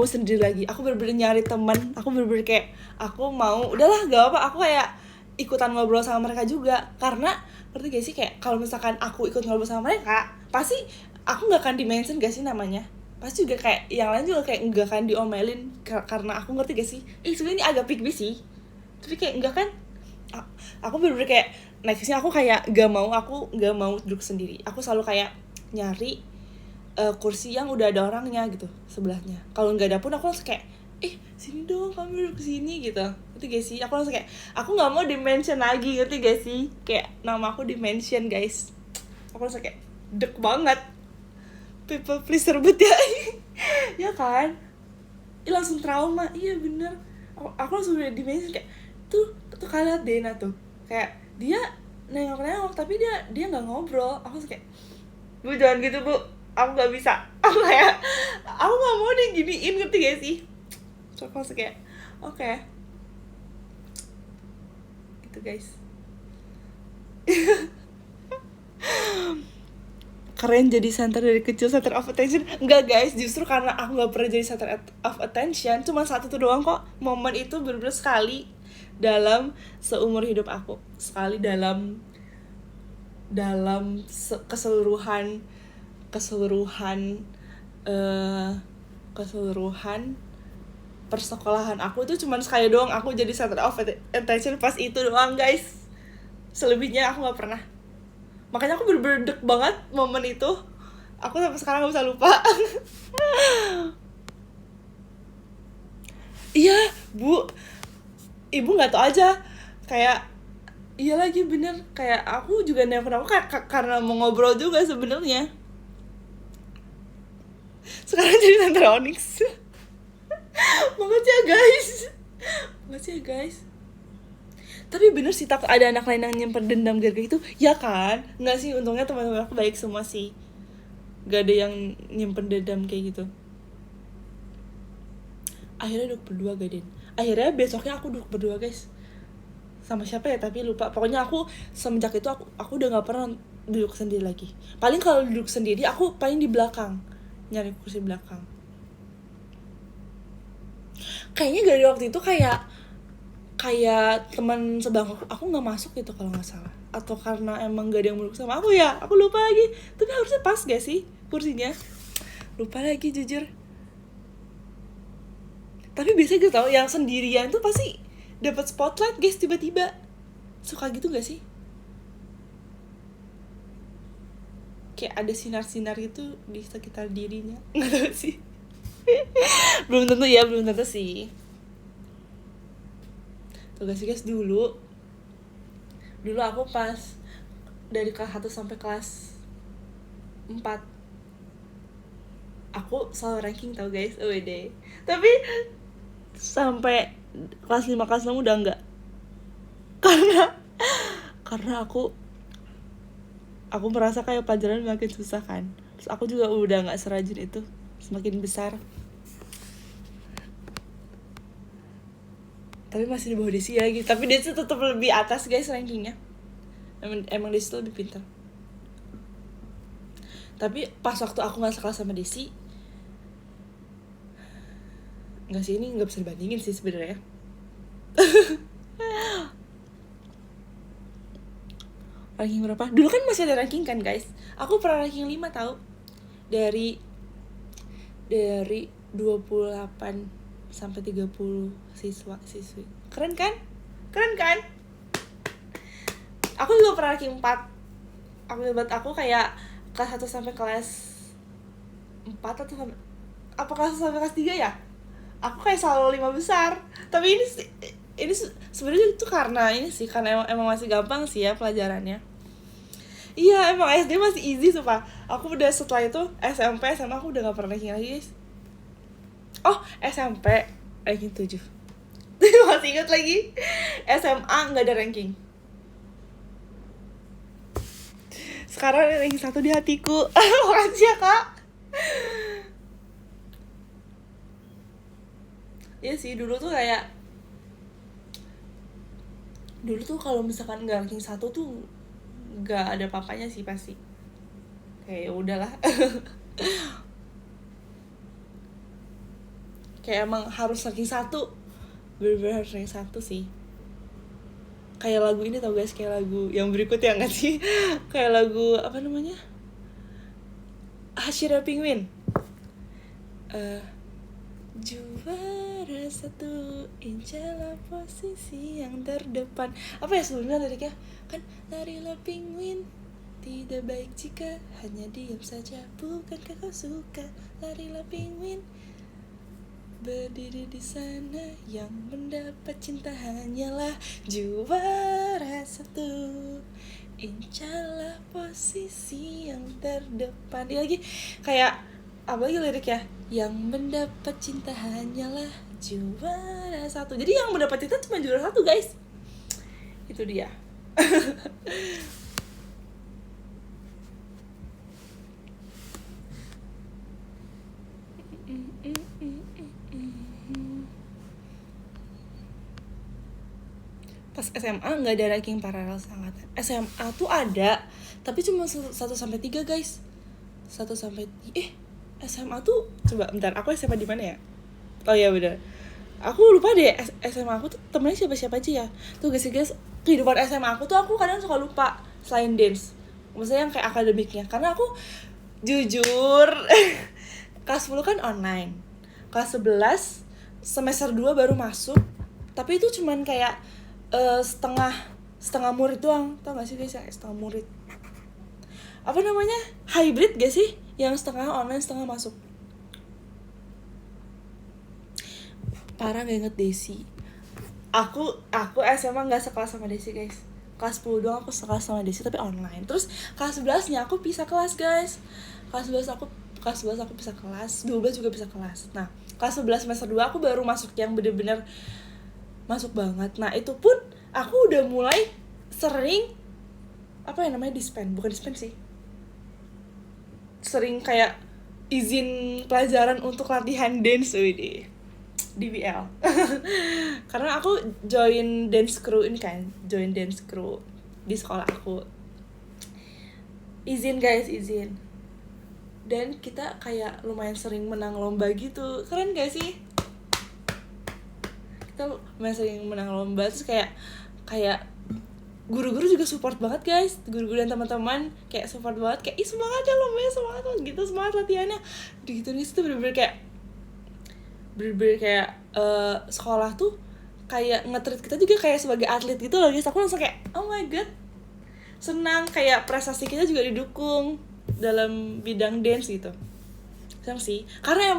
sendiri lagi. Aku bener-bener nyari teman, aku bener-bener kayak aku mau udahlah gak apa, aku kayak ikutan ngobrol sama mereka juga. Karena ngerti gak sih, kayak kalau misalkan aku ikut ngobrol sama mereka pasti aku gak akan di-mention gak sih namanya, pasti juga kayak yang lain juga kayak gak akan diomelin karena aku, ngerti gak sih. Sebenarnya ini agak pick sih, tapi kayak enggak kan. Aku bener-bener kayak nextnya aku kayak aku gak mau duduk sendiri. Aku selalu kayak nyari kursi yang udah ada orangnya gitu sebelahnya. Kalau nggak ada pun aku langsung kayak sini dong kamu duduk sini gitu, ngerti gak sih. Aku langsung kayak aku nggak mau di-mention lagi, ngerti gak sih, kayak nama aku di-mention guys. Aku langsung kayak dek banget, people please rebut ya. Ya kan, langsung trauma. Iya bener, aku langsung di-mention kayak tuh kalian lihat Dena tuh, kayak dia nengok tapi dia nggak ngobrol. Aku langsung kayak Bu jangan gitu Bu, aku gak bisa. Aku kayak aku gak mau diginiin, ngerti gak sih. So aku langsung kayak oke. Gitu guys. Keren jadi center dari kecil, center of attention. Enggak guys, justru karena aku gak pernah jadi center of attention, cuma satu tuh doang kok. Momen itu bener-bener sekali dalam seumur hidup aku, sekali dalam keseluruhan persekolahan aku itu cuma sekali doang aku jadi center of attention, pas itu doang guys. Selebihnya aku nggak pernah. Makanya aku bener-bener deg banget momen itu. Aku sampai sekarang nggak bisa lupa. Iya Bu, ibu nggak tau aja, kayak iya lagi bener, kayak aku juga nelfon aku karena mau ngobrol juga sebenarnya. Sekarang jadi center Onyx. Makasih ya guys. Tapi bener sih, takut ada anak lain yang nyimpen dendam gara-gara itu ya kan. Nggak sih, untungnya teman-teman aku baik semua sih. gak ada yang nyimpen dendam kayak gitu. Akhirnya duduk berdua Gaden. Akhirnya besoknya aku duduk berdua guys, sama siapa ya tapi lupa. Pokoknya aku semenjak itu aku udah nggak pernah duduk sendiri lagi. Paling kalau duduk sendiri aku paling di belakang, nyari kursi belakang. Kayaknya dari waktu itu kayak teman sebangku aku nggak masuk gitu kalau nggak salah, atau karena emang gak ada yang duduk sama aku ya, aku lupa lagi. Tapi harusnya pas gak sih kursinya, lupa lagi jujur. Tapi biasanya gitu tau, yang sendirian tuh pasti dapat spotlight guys, tiba-tiba. Suka gitu gak sih? Kayak ada sinar-sinar gitu di sekitar dirinya. Nggak tahu sih. Belum tentu sih. Tuh guys, dulu aku pas dari kelas 1 sampai kelas 4 aku selalu ranking tau guys, deh. Tapi sampai kelas 5 kelas 6 udah enggak. Karena aku merasa kayak pelajaran makin susah kan. Terus aku juga udah enggak serajin itu semakin besar. Tapi masih di bawah Desi ya gitu. Tapi Desi tetap lebih atas guys rankingnya. Emang Desi tuh lebih pintar. Tapi pas waktu aku gak sekelas sama Desi, nggak sih, ini nggak bisa dibandingin sih sebenarnya. Ranking berapa? Dulu kan masih ada ranking kan guys. Aku pernah ranking 5 tau. Dari 28 sampai 30 siswi. Keren kan? Aku juga pernah ranking 4. Aku kayak kelas 1 sampai kelas 4 atau sampai apa kelas 1 sampai kelas 3 ya? Aku kayak selalu 5 besar. Tapi ini sebenarnya itu karena emang masih gampang sih ya pelajarannya. Iya, emang SD masih easy sumpah. Aku udah setelah itu SMP, SMA aku udah gak pernah ranking lagi guys. Oh, SMP ranking 7. Masih ingat lagi. SMA gak ada ranking. Sekarang ranking 1 di hatiku. Makasih ya kak. Iya sih, dulu tuh kalau misalkan gak ranking 1 tuh gak ada papanya sih pasti. Kayak udahlah. Kayak emang harus ranking 1. Bener-bener harus ranking 1 sih. Kayak lagu ini tau guys, kayak lagu yang berikut ya gak sih? Kayak lagu apa namanya? Hashira Penguin. Juara 1, incalah posisi yang terdepan. Apa ya sebelumnya liriknya? Kan larilah penguin, tidak baik jika hanya diam saja. Bukankah kau suka? Larilah penguin, berdiri di sana, yang mendapat cinta hanyalah juara 1. Incalah posisi yang terdepan. Dia lagi kayak apa lagi liriknya? Yang mendapat cinta hanyalah juara 1. Jadi yang mendapat cinta cuma juara 1 guys. Itu dia. Pas SMA nggak ada ranking paralel seangkatan. SMA tuh ada, tapi cuma 1 sampai 3 guys. 1 sampai SMA tuh coba bentar, aku SMA di mana ya? Oh ya benar. Aku lupa deh SMA aku tuh temennya siapa aja ya. Tuh guys, kehidupan SMA aku tuh aku kadang suka lupa selain dance. Maksudnya yang kayak akademiknya. Karena aku jujur kelas 10 kan online. Kelas 11 semester 2 baru masuk. Tapi itu cuman kayak setengah murid doang. Tau gak sih guys yang setengah murid? Apa namanya? Hybrid gak sih? Yang setengah online, setengah masuk. Parah gak inget Desi. Aku SMA gak sekelas sama Desi guys. Kelas 10 doang aku sekelas sama Desi tapi online. Terus kelas 11 nya aku pisah kelas guys. Kelas 11 aku pisah kelas. 12 juga pisah kelas. Nah kelas 11 semester 2 aku baru masuk yang bener-bener masuk banget. Nah itu pun aku udah mulai sering apa ya namanya dispen, bukan dispen sih, sering kayak izin pelajaran untuk latihan dance di DBL. Karena aku join dance crew ini kan, join dance crew di sekolah aku. Izin guys, izin. Dan kita kayak lumayan sering menang lomba gitu. Keren gak sih? Kita lumayan sering menang lomba, terus kayak guru-guru juga support banget guys, guru-guru dan teman-teman kayak support banget, kayak ih semangat ya lombanya, semangat gitu, semangat latihannya gitu nih. Itu bener-bener kayak sekolah tuh kayak nge-treat kita juga kayak sebagai atlet gitu loh guys. Aku langsung kayak oh my god, senang, kayak prestasi kita juga didukung dalam bidang dance gitu. Senang sih, karena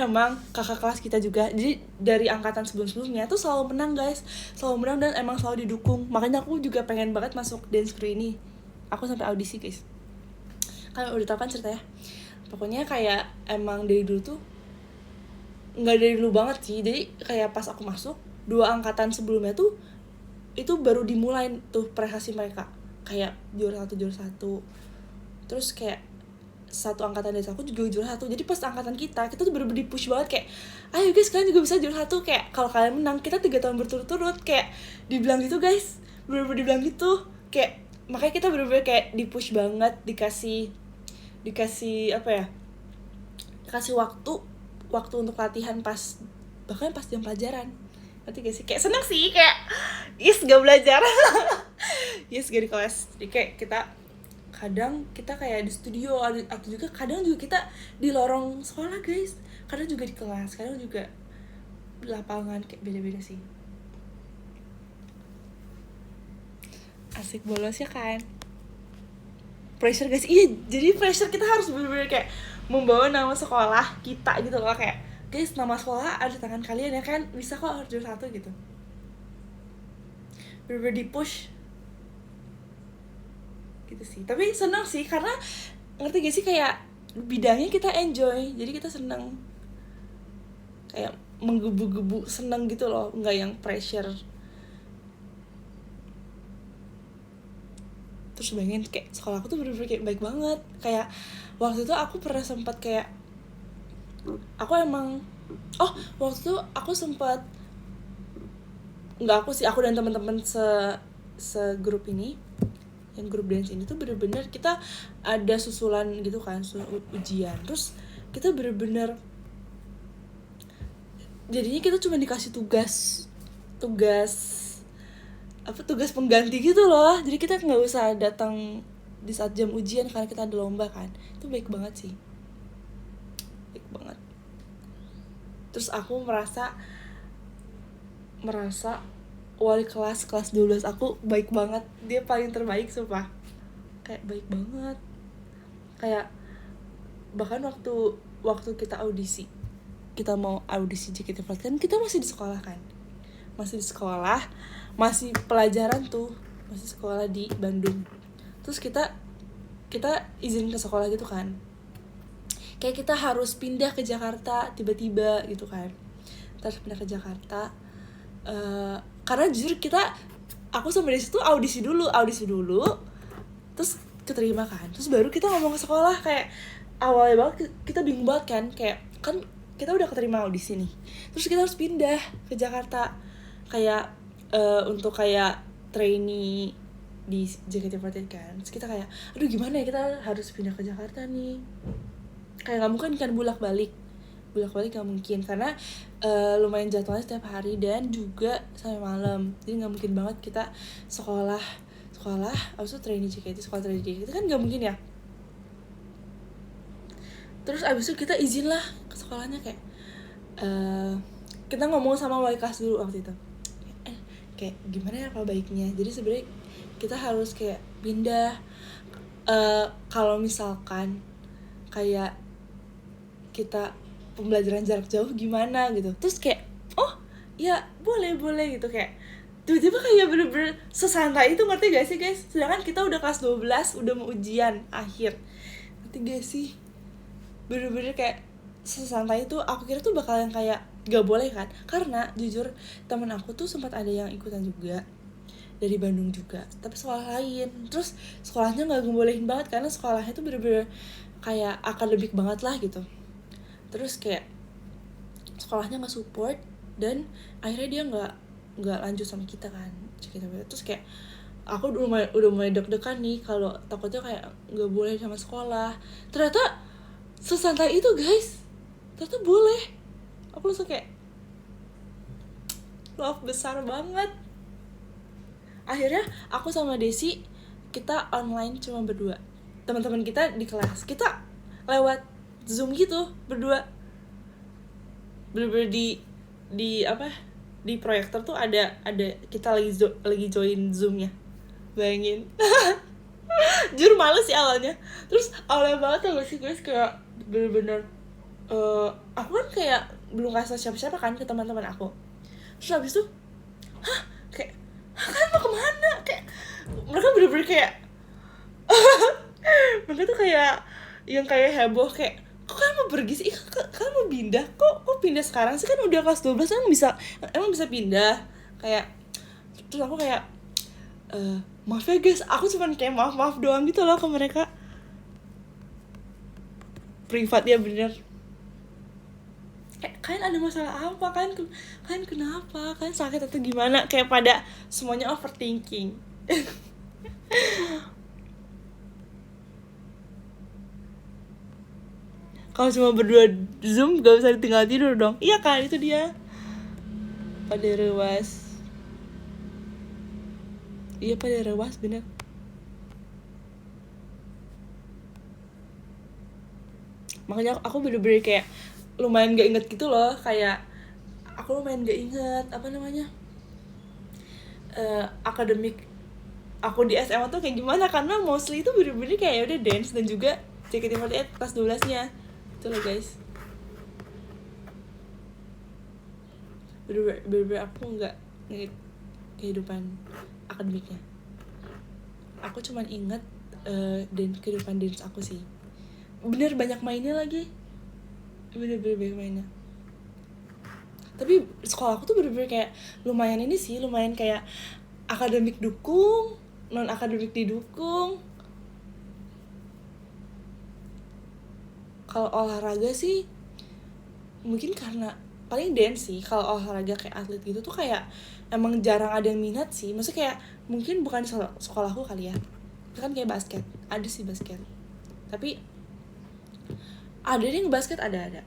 emang kakak kelas kita juga, jadi dari angkatan sebelumnya tuh selalu menang guys, selalu menang dan emang selalu didukung. Makanya aku juga pengen banget masuk dance crew ini. Aku sampai audisi guys, kalian udah tau kan ceritanya. Pokoknya kayak emang dari dulu tuh, nggak dari dulu banget sih, jadi kayak pas aku masuk 2 angkatan sebelumnya tuh itu baru dimulai tuh prestasi mereka, kayak juara 1. Terus kayak satu angkatan dari aku juga juara 1. Jadi pas angkatan kita tuh bener-bener di-push banget, kayak ayo guys kalian juga bisa juara 1, kayak kalau kalian menang kita 3 tahun berturut-turut, kayak dibilang gitu guys, bener-bener dibilang gitu. Kayak makanya kita bener-bener kayak di-push banget, dikasih apa ya, dikasih waktu untuk latihan bahkan pas jam pelajaran. Ngerti gak sih? Kayak seneng sih, kayak gak belajar. Gak di kelas. Jadi kayak kadang kita kayak di studio, atau juga kadang juga kita di lorong sekolah guys, kadang juga di kelas, kadang juga di lapangan, kayak beda-beda sih. Asik bolos ya kan, pressure guys. Iya, jadi pressure kita harus bener-bener kayak membawa nama sekolah kita gitu loh, kayak guys nama sekolah ada di tangan kalian ya kan, bisa kok harus juara 1 gitu. Bener-bener di push gitu sih. Tapi senang sih karena ngerti gak sih, kayak bidangnya kita enjoy, jadi kita senang, kayak menggebu-gebu senang gitu loh, nggak yang pressure. Terus bayangin kayak sekolah aku tuh bener-bener kayak baik banget. Kayak waktu itu aku pernah sempat kayak waktu itu aku sempat, nggak aku sih, aku dan teman-teman segrup ini, yang grup dance ini tuh bener-bener kita ada susulan gitu kan, ujian. Terus kita bener-bener jadinya kita cuma dikasih tugas pengganti gitu loh. Jadi kita nggak usah datang di saat jam ujian karena kita ada lomba kan. Itu baik banget sih, baik banget. Terus aku merasa wali kelas 12 aku baik banget, dia paling terbaik sumpah, kayak baik banget. Kayak bahkan waktu kita mau audisi JKT48 kan kita masih di sekolah kan, masih pelajaran tuh, masih sekolah di Bandung. Terus kita izin ke sekolah gitu kan, kayak kita harus pindah ke Jakarta tiba-tiba gitu kan. Terus pindah ke Jakarta karena jujur aku sampai di situ audisi dulu, terus keterima kan. Terus baru kita ngomong ke sekolah, kayak awalnya banget kita bingung banget kan, kayak kan kita udah keterima audisi nih, terus kita harus pindah ke Jakarta kayak untuk kayak trainee di JKT48 kan. Terus kita kayak aduh gimana ya, kita harus pindah ke Jakarta nih, kayak nggak mungkin kan bolak-balik nggak mungkin, karena lumayan jadwalnya setiap hari dan juga sampai malam. Jadi nggak mungkin banget kita sekolah abis itu trainee JKT, itu kan nggak mungkin ya. Terus abis itu kita izin lah ke sekolahnya, kayak kita ngomong sama wali kelas dulu waktu itu, kayak gimana ya apa baiknya. Jadi sebenarnya kita harus kayak pindah, kalau misalkan kayak kita pembelajaran jarak jauh gimana gitu. Terus kayak oh ya boleh gitu, kayak tiba-tiba kayak bener-bener sesantai itu, ngerti gak sih guys? Sedangkan kita udah kelas 12, udah mau ujian akhir, ngerti gak sih? Bener-bener kayak sesantai itu. Aku kira tuh bakalan kayak gak boleh kan, karena jujur temen aku tuh sempat ada yang ikutan juga dari Bandung juga, tapi sekolah lain. Terus sekolahnya gak ngebolehin banget karena sekolahnya tuh bener-bener kayak akademik banget lah gitu. Terus kayak sekolahnya nggak support dan akhirnya dia nggak lanjut sama kita kan. Terus kayak aku udah mulai deg-degan nih kalau takutnya kayak nggak boleh sama sekolah. Ternyata sesantai itu guys, ternyata boleh. Aku langsung kayak love besar banget. Akhirnya aku sama Desi kita online cuma berdua. Teman-teman kita di kelas kita lewat Zoom gitu berdua. Bener-bener di apa, di proyektor tuh ada kita lagi join Zoom-nya. Bayangin. Jujur males sih awalnya. Terus awalnya banget tuh gak sih guys, kayak bener-bener aku kan kayak belum kasih siapa-siapa kan ke teman-teman aku. Terus habis itu kayak kalian mau kemana? Kayak mereka bener-bener kayak mereka tuh kayak yang kayak heboh, kayak kok kalian mau pergi sih? Kalian mau pindah? Kok pindah sekarang sih? Kan udah kelas 12 emang bisa pindah. Kayak terus aku kayak maaf ya guys, aku cuman kayak maaf doang gitu loh ke mereka. Privat ya bener. Kayak kalian ada masalah apa? Kalian kenapa? Kalian sakit atau gimana? Kayak pada semuanya overthinking. Kalau cuma berdua Zoom gak bisa ditinggal tidur dong. Iya kan, itu dia. Pada rewas. Iya pada rewas bener. Makanya aku bener-bener kayak lumayan gak inget gitu loh. Kayak aku lumayan gak inget apa namanya, akademik aku di SMA tuh kayak gimana. Karena mostly itu bener-bener kayak udah dance dan juga JKT48 kelas 12 nya itu loh guys. Bener-bener aku gak inget kehidupan akademiknya. Aku cuman inget kehidupan dance aku sih. Bener banyak mainnya lagi. Bener banyak mainnya. Tapi sekolah aku tuh bener-bener kayak lumayan ini sih, lumayan kayak akademik dukung, non akademik didukung. Kalau olahraga sih mungkin karena paling dance sih. Kalau olahraga kayak atlet gitu tuh kayak emang jarang ada yang minat sih. Maksudnya kayak mungkin bukan di sekolahku kali ya. Itu kan kayak basket, ada sih basket. Tapi ada yang basket, ada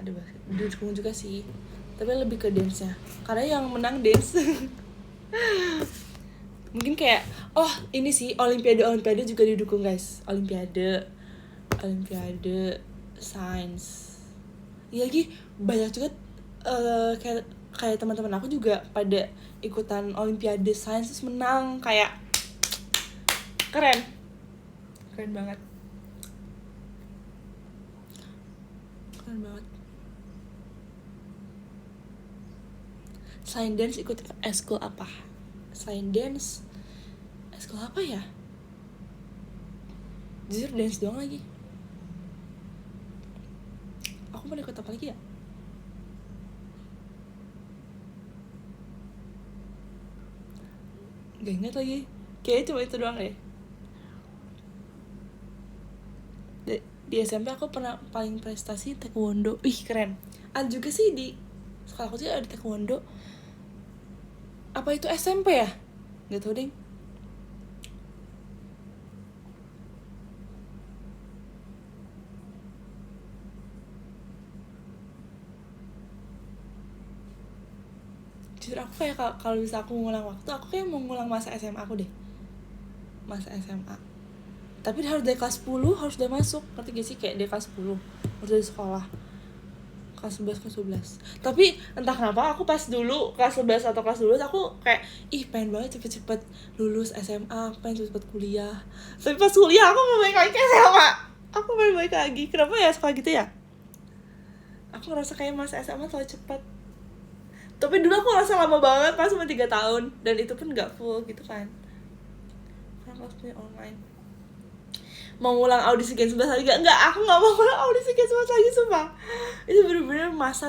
basket. Didukung juga sih. Tapi lebih ke dance-nya. Karena yang menang dance. Mungkin kayak ini sih olimpiade juga didukung guys. Olimpiade sains. Iya lagi banyak juga kayak teman-teman aku juga pada ikutan olimpiade sains terus menang. Kayak keren banget. Selain dance ikut eskul apa? Selain dance eskul apa ya? Jujur dance doang lagi. Aku mau ikut apa lagi ya? Gak inget lagi. Kayaknya cuma itu doang deh. Di SMP aku pernah paling prestasi taekwondo. Ih keren. Ada juga sih di sekolah aku sih ada taekwondo. Apa itu SMP ya? Gak tau deh. Jujur aku kayak kalau bisa aku ngulang waktu, aku kayak mau ngulang masa SMA aku deh. Masa SMA. Tapi harus dari kelas 10 harus udah masuk. Ngerti gak sih? Kayak dari kelas 10 harus dari sekolah. Kelas 11, kelas 12. Tapi entah kenapa aku pas dulu kelas 11 atau kelas 12 aku kayak pengen banget cepet-cepet lulus SMA, pengen cepet-cepet kuliah. Tapi pas kuliah aku mau balik lagi ke SMA. Aku mau balik lagi. Kenapa ya suka gitu ya? Aku ngerasa kayak masa SMA terlalu cepat. Tapi dulu aku ngerasa lama banget, pas cuma 3 tahun. Dan itu pun gak full gitu kan. Karena kelasnya online. Mau ngulang audisi Gen 11 lagi gak? Enggak, aku gak mau ngulang audisi Gen 11 lagi, sumpah. Itu bener-bener masa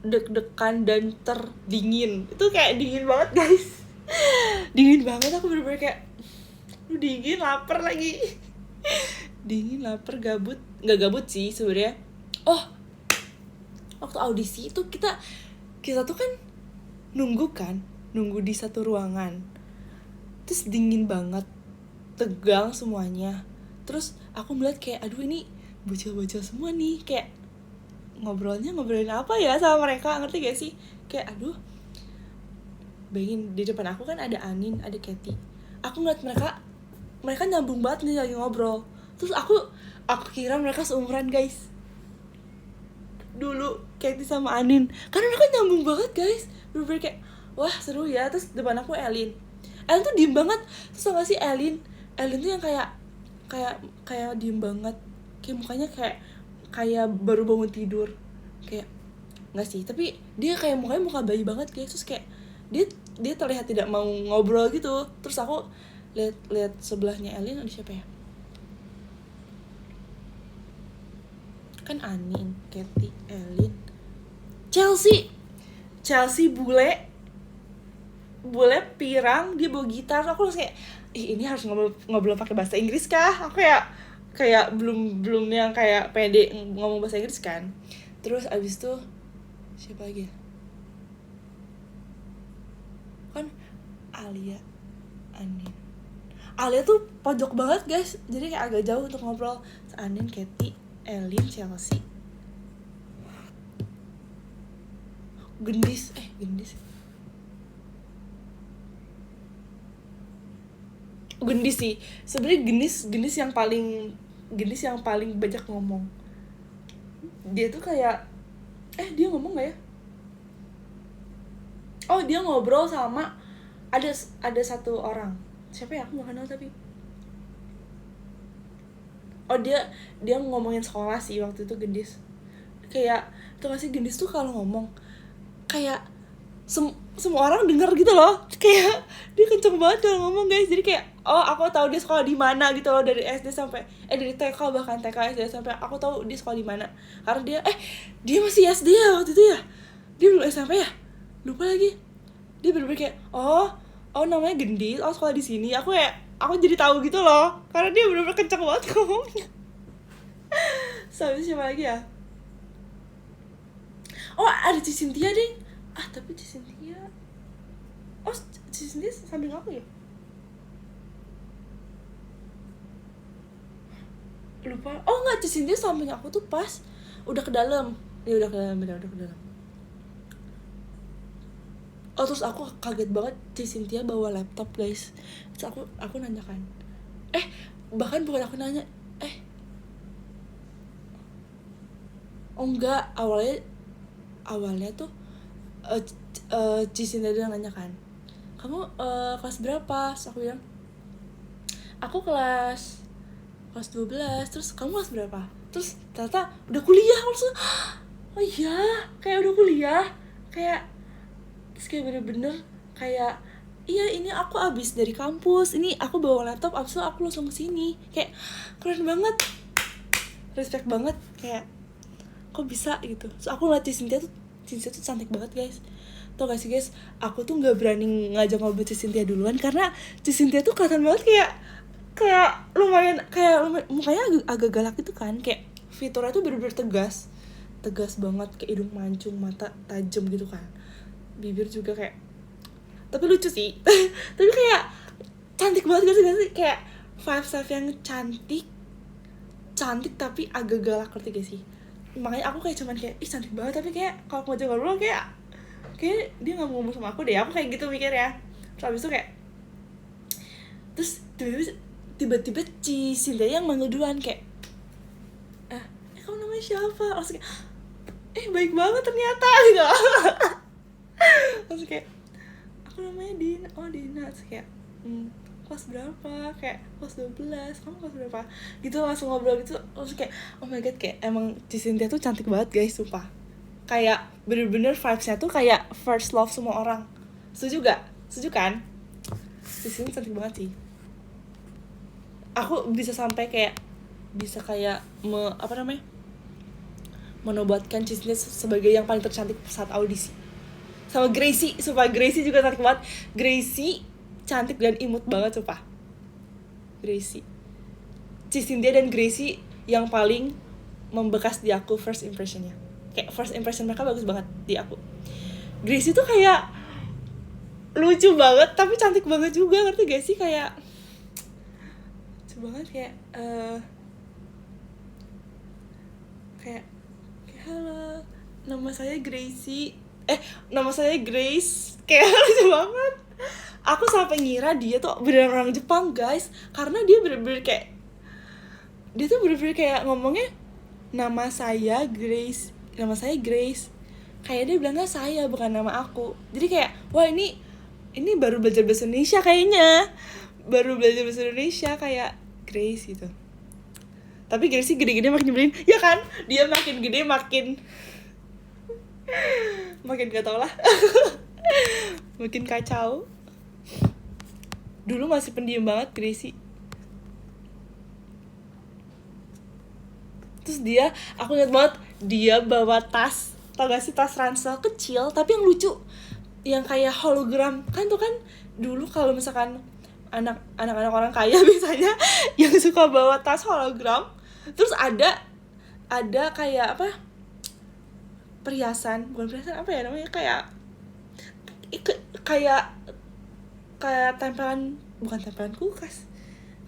deg-degan dan terdingin. Itu kayak dingin banget guys. Dingin banget, aku bener-bener kayak Lu dingin, lapar lagi. Dingin, lapar, gabut. Nggak gabut sih sebenarnya. Oh, waktu audisi itu kita tuh kan nunggu di satu ruangan. Terus dingin banget, tegang semuanya. Terus aku melihat kayak, aduh ini bocil-bocil semua nih, kayak ngobrolin apa ya sama mereka, ngerti gak sih? Kayak aduh, bayangin di depan aku kan ada Anin, ada Katy. Aku ngeliat mereka nyambung banget nih lagi ngobrol. Terus aku kira mereka seumuran guys. Dulu Katy sama Anin, karena mereka nyambung banget guys. Bener-bener kayak wah seru ya. Terus depan aku Elin tuh diem banget. Terus tau gak sih Elin tuh yang kayak diem banget, kayak mukanya kayak baru bangun tidur, kayak nggak sih, tapi dia kayak mukanya muka bayi banget guys. Terus kayak dia terlihat tidak mau ngobrol gitu. Terus aku lihat sebelahnya Elin ada siapa ya, kan Anin, Katy, Elin, Chelsea bule pirang, dia bawa gitar. Aku langsung kayak ini harus ngobrol pakai bahasa Inggris kah? Aku kayak belum yang kayak pede ngomong bahasa Inggris kan. Terus abis itu siapa lagi ya? Kan Alia, Anin. Alia tuh pojok banget guys, jadi kayak agak jauh untuk ngobrol. Anin, Katy, Elin, Chelsea, Gendis sih sebenarnya. Gendis yang paling banyak ngomong. Dia tuh kayak dia ngomong nggak ya? Oh, dia ngobrol sama ada satu orang, siapa ya, aku nggak kenal tapi dia ngomongin sekolah sih waktu itu. Gendis kayak tuh nggak sih, Gendis tuh kalau ngomong kayak semua orang dengar gitu loh, kayak dia kenceng banget kalau ngomong guys. Jadi kayak aku tahu dia sekolah di mana gitu loh, dari SD sampai dari TK, bahkan TK, SD sampai aku tahu dia sekolah di mana. Karena dia masih SD ya waktu itu ya, dia belum SMP ya, lupa lagi. Dia bener-bener kayak oh namanya Gendis, sekolah di sini. Aku jadi tahu gitu loh, karena dia bener-bener kenceng banget ngomongnya. Sampai siapa lagi ya? Oh, ada Cynthia deh. Tapi Cynthia samping aku ya, lupa. Oh enggak, Cynthia samping aku tuh pas udah ke dalam. Dia udah ke dalam. Oh, terus aku kaget banget, Cynthia bawa laptop guys. Terus aku nanya kan, bahkan bukan aku nanya, oh enggak, awalnya tuh Cynthia dia nanya kan, kamu kelas berapa? Terus aku bilang aku kelas 12. Terus kamu kelas berapa? Terus ternyata udah kuliah. Langsung oh iya, kayak udah kuliah, kayak terus kayak bener-bener kayak iya, ini aku abis dari kampus, ini aku bawa laptop, abis itu aku langsung kesini. Kayak keren banget, respect banget, kayak kok bisa gitu. Terus aku ngeliat Cynthia tuh cantik banget guys. Tau gak sih guys, aku tuh gak berani ngajak ngobrol Cynthia duluan, karena Cynthia tuh kelihatan banget kayak lumayan mukanya agak galak gitu kan. Kayak fiturnya tuh bener-bener tegas banget, kayak hidung mancung, mata tajam gitu kan, bibir juga kayak, tapi lucu sih. Tapi kayak cantik banget gak sih, kayak five yang cantik tapi agak galak, ngerti gak sih? Makanya aku kayak cuman kayak cantik banget, tapi kayak kalau ngajak ngobrol kayak dia nggak mau ngomong sama aku deh. Aku kayak gitu mikir ya. Terus abis itu kayak tiba-tiba Cynthia yang manggil duluan, kayak kamu namanya siapa? Langsung kayak baik banget ternyata gitu. Langsung kayak aku namanya Dina. Oh Dina. Terus kayak kelas berapa? Kayak kelas 12. Kamu kelas berapa? Gitu langsung ngobrol gitu. Langsung kayak oh my god, kayak emang Cynthia tuh cantik banget guys, sumpah. Kayak bener-bener vibes-nya tuh kayak first love semua orang. Setuju gak? Setuju kan? Cynthia cantik banget sih. Aku bisa sampai kayak menobatkan Cynthia sebagai yang paling tercantik saat audisi. Sama Gracie, sumpah Gracie juga cantik banget. Gracie cantik dan imut banget, sumpah. Gracie. Cynthia dan Gracie yang paling membekas di aku first impressionnya. Kayak first impression mereka bagus banget di aku. Gracie tuh kayak lucu banget tapi cantik banget juga, ngerti gak sih? Kayak lucu banget, kayak halo, nama saya Gracie, nama saya Grace, kayak lucu banget. Aku sampai ngira dia tuh beneran orang Jepang guys, karena dia bener-bener kayak ngomongnya nama saya Grace, kayak dia bilangnya saya bukan nama aku. Jadi kayak wah ini baru belajar bahasa Indonesia kayaknya, kayak Grace gitu. Tapi Grace sih gede-gede makin nyebelin, ya kan? Dia makin gede makin gak tau lah. Makin kacau. Dulu masih pendiam banget Gracie. Terus aku ingat banget dia bawa tas, tau gak sih, tas ransel kecil tapi yang lucu, yang kayak hologram kan. Tuh kan dulu kalau misalkan anak-anak orang kaya biasanya yang suka bawa tas hologram. Terus ada kayak apa, perhiasan, bukan perhiasan, apa ya namanya, kayak tempelan, bukan tempelan kulkas,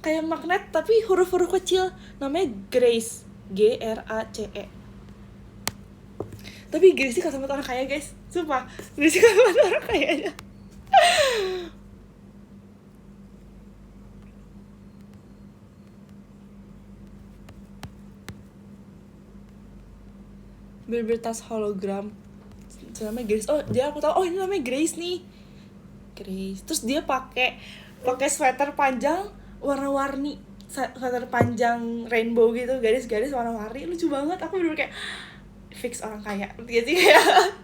kayak magnet tapi huruf-huruf kecil, namanya Grace, Grace. Tapi Grace sih kata orang kaya guys, sumpah Grace sih kata orang kaya aja. Bener-bener tas hologram, namanya Grace. Oh dia, aku tahu, oh ini namanya Grace nih, Grace. Terus dia pakai sweater panjang warna-warni, sweater panjang rainbow gitu, garis-garis warna-warni, lucu banget. Aku bener-bener kayak fix orang kaya, gitu sih, kayak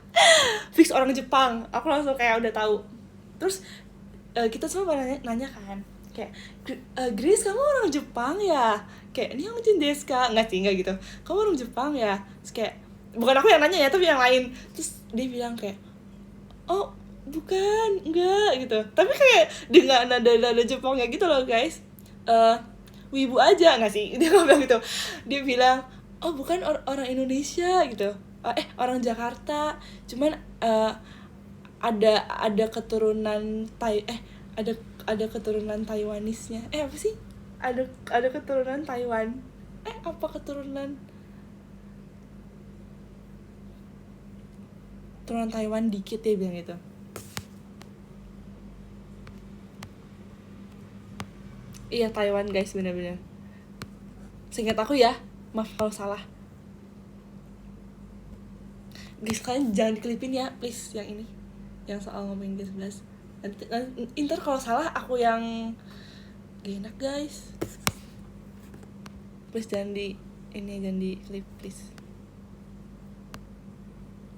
fix orang Jepang. Aku langsung kayak udah tahu. Terus kita semua nanya kan, kayak Grace kamu orang Jepang ya? Kayak ini yang deska, nggak gitu. Kamu orang Jepang ya? Terus kayak bukan aku yang nanya ya, tapi yang lain. Terus dia bilang kayak, oh bukan, enggak gitu. Tapi kayak dengan nada Jepangnya gitu loh guys. Wibu aja nggak sih? Dia ngomong gitu. Dia bilang, oh bukan, orang Indonesia gitu. Orang Jakarta. Cuman ada keturunan ada keturunan Taiwanisnya. Apa sih? Ada keturunan Taiwan. Apa keturunan Taiwan dikit ya, bilang gitu. Iya Taiwan guys, bener-bener. Seingat aku ya, maaf kalau salah. Guys kalian jangan diklipin ya please, yang ini, yang soal ngomongin G11. Ntar kalau salah aku yang gak enak guys. Please jangan di klip please.